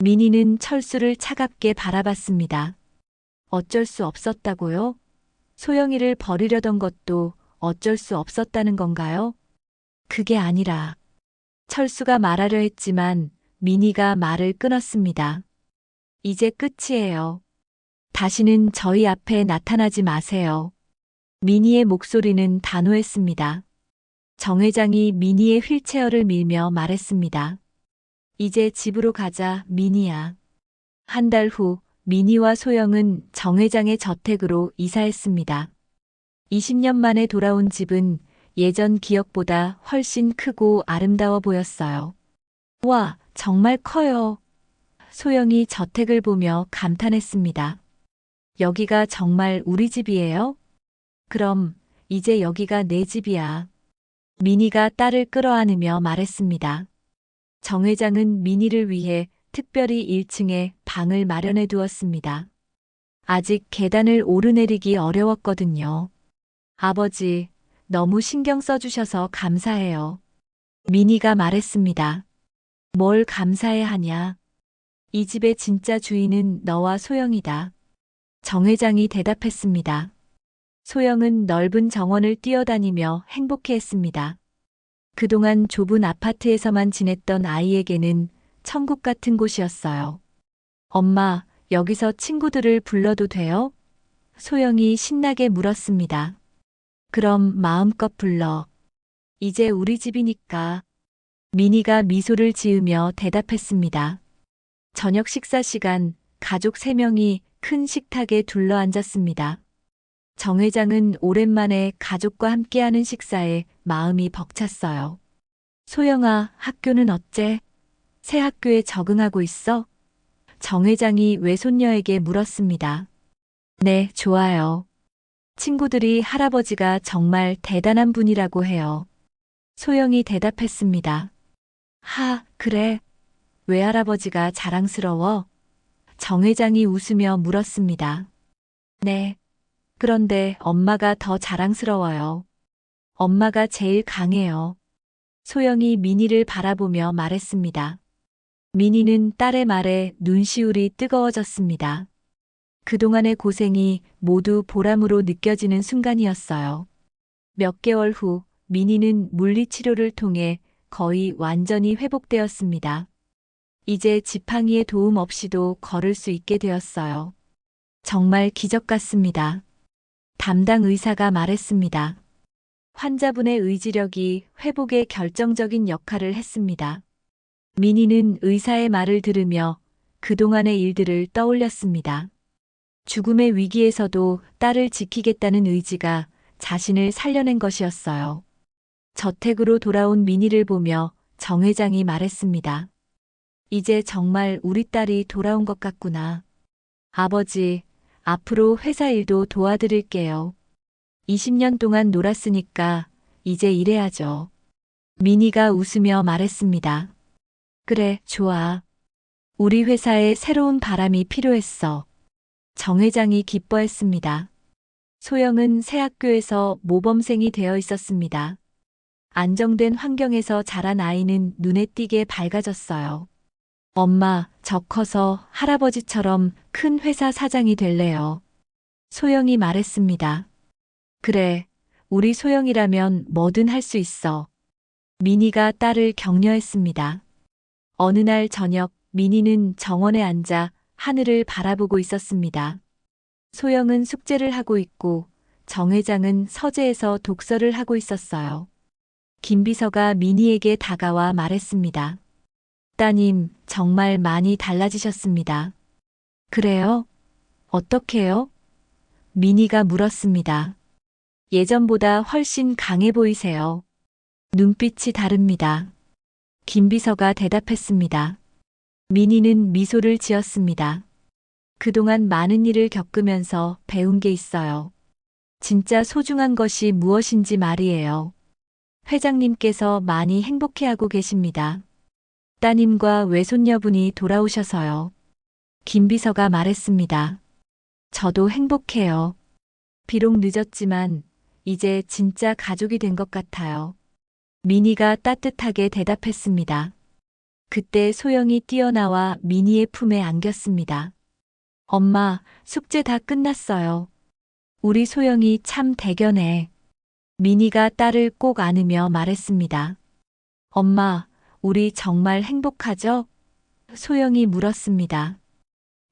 민희는 철수를 차갑게 바라봤습니다. 어쩔 수 없었다고요? 소영이를 버리려던 것도 어쩔 수 없었다는 건가요? 그게 아니라 철수가 말하려 했지만 민희가 말을 끊었습니다. 이제 끝이에요. 다시는 저희 앞에 나타나지 마세요. 민희의 목소리는 단호했습니다. 정 회장이 민희의 휠체어를 밀며 말했습니다. 이제 집으로 가자, 민희야. 한 달 후 민희와 소영은 정 회장의 저택으로 이사했습니다. 20년 만에 돌아온 집은 예전 기억보다 훨씬 크고 아름다워 보였어요. 와, 정말 커요. 소영이 저택을 보며 감탄했습니다. 여기가 정말 우리 집이에요? 그럼 이제 여기가 내 집이야. 민희가 딸을 끌어안으며 말했습니다. 정 회장은 민희를 위해 특별히 1층에 방을 마련해 두었습니다. 아직 계단을 오르내리기 어려웠거든요. 아버지, 너무 신경 써주셔서 감사해요. 민희가 말했습니다. 뭘 감사해 하냐? 이 집의 진짜 주인은 너와 소영이다. 정 회장이 대답했습니다. 소영은 넓은 정원을 뛰어다니며 행복해했습니다. 그동안 좁은 아파트에서만 지냈던 아이에게는 천국 같은 곳이었어요. 엄마, 여기서 친구들을 불러도 돼요? 소영이 신나게 물었습니다. 그럼 마음껏 불러. 이제 우리 집이니까. 민희가 미소를 지으며 대답했습니다. 저녁 식사 시간, 가족 3명이 큰 식탁에 둘러앉았습니다. 정 회장은 오랜만에 가족과 함께하는 식사에 마음이 벅찼어요. 소영아, 학교는 어째? 새 학교에 적응하고 있어? 정 회장이 외손녀에게 물었습니다. 네, 좋아요. 친구들이 할아버지가 정말 대단한 분이라고 해요. 소영이 대답했습니다. 그래. 외할아버지가 자랑스러워? 정 회장이 웃으며 물었습니다. 네. 그런데 엄마가 더 자랑스러워요. 엄마가 제일 강해요. 소영이 민희를 바라보며 말했습니다. 민희는 딸의 말에 눈시울이 뜨거워졌습니다. 그동안의 고생이 모두 보람으로 느껴지는 순간이었어요. 몇 개월 후 민희는 물리치료를 통해 거의 완전히 회복되었습니다. 이제 지팡이의 도움 없이도 걸을 수 있게 되었어요. 정말 기적 같습니다. 담당 의사가 말했습니다. 환자분의 의지력이 회복에 결정적인 역할을 했습니다. 민희는 의사의 말을 들으며 그동안의 일들을 떠올렸습니다. 죽음의 위기에서도 딸을 지키겠다는 의지가 자신을 살려낸 것이었어요. 저택으로 돌아온 민희를 보며 정 회장이 말했습니다. 이제 정말 우리 딸이 돌아온 것 같구나. 아버지, 앞으로 회사 일도 도와드릴게요. 20년 동안 놀았으니까 이제 일해야죠. 민희가 웃으며 말했습니다. 그래, 좋아. 우리 회사에 새로운 바람이 필요했어. 정 회장이 기뻐했습니다. 소영은 새 학교에서 모범생이 되어 있었습니다. 안정된 환경에서 자란 아이는 눈에 띄게 밝아졌어요. 엄마, 저 커서 할아버지처럼 큰 회사 사장이 될래요. 소영이 말했습니다. 그래, 우리 소영이라면 뭐든 할 수 있어. 민희가 딸을 격려했습니다. 어느 날 저녁, 민희는 정원에 앉아 하늘을 바라보고 있었습니다. 소영은 숙제를 하고 있고 정 회장은 서재에서 독서를 하고 있었어요. 김 비서가 민희에게 다가와 말했습니다. 따님, 정말 많이 달라지셨습니다. 그래요? 어떻게요? 민희가 물었습니다. 예전보다 훨씬 강해 보이세요. 눈빛이 다릅니다. 김 비서가 대답했습니다. 민희는 미소를 지었습니다. 그동안 많은 일을 겪으면서 배운 게 있어요. 진짜 소중한 것이 무엇인지 말이에요. 회장님께서 많이 행복해하고 계십니다. 따님과 외손녀분이 돌아오셔서요. 김 비서가 말했습니다. 저도 행복해요. 비록 늦었지만 이제 진짜 가족이 된 것 같아요. 민희가 따뜻하게 대답했습니다. 그때 소영이 뛰어나와 민희의 품에 안겼습니다. 엄마, 숙제 다 끝났어요. 우리 소영이 참 대견해. 민희가 딸을 꼭 안으며 말했습니다. 엄마, 우리 정말 행복하죠? 소영이 물었습니다.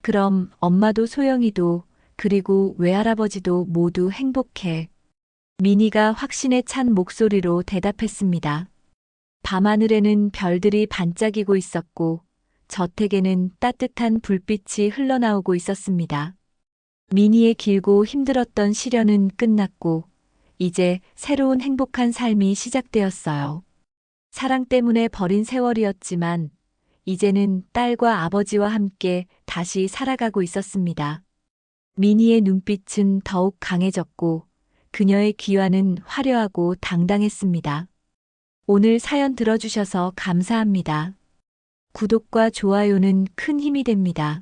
그럼 엄마도 소영이도 그리고 외할아버지도 모두 행복해. 민희가 확신에 찬 목소리로 대답했습니다. 밤하늘에는 별들이 반짝이고 있었고 저택에는 따뜻한 불빛이 흘러나오고 있었습니다. 민희의 길고 힘들었던 시련은 끝났고 이제 새로운 행복한 삶이 시작되었어요. 사랑 때문에 버린 세월이었지만 이제는 딸과 아버지와 함께 다시 살아가고 있었습니다. 민희의 눈빛은 더욱 강해졌고 그녀의 귀환은 화려하고 당당했습니다. 오늘 사연 들어주셔서 감사합니다. 구독과 좋아요는 큰 힘이 됩니다.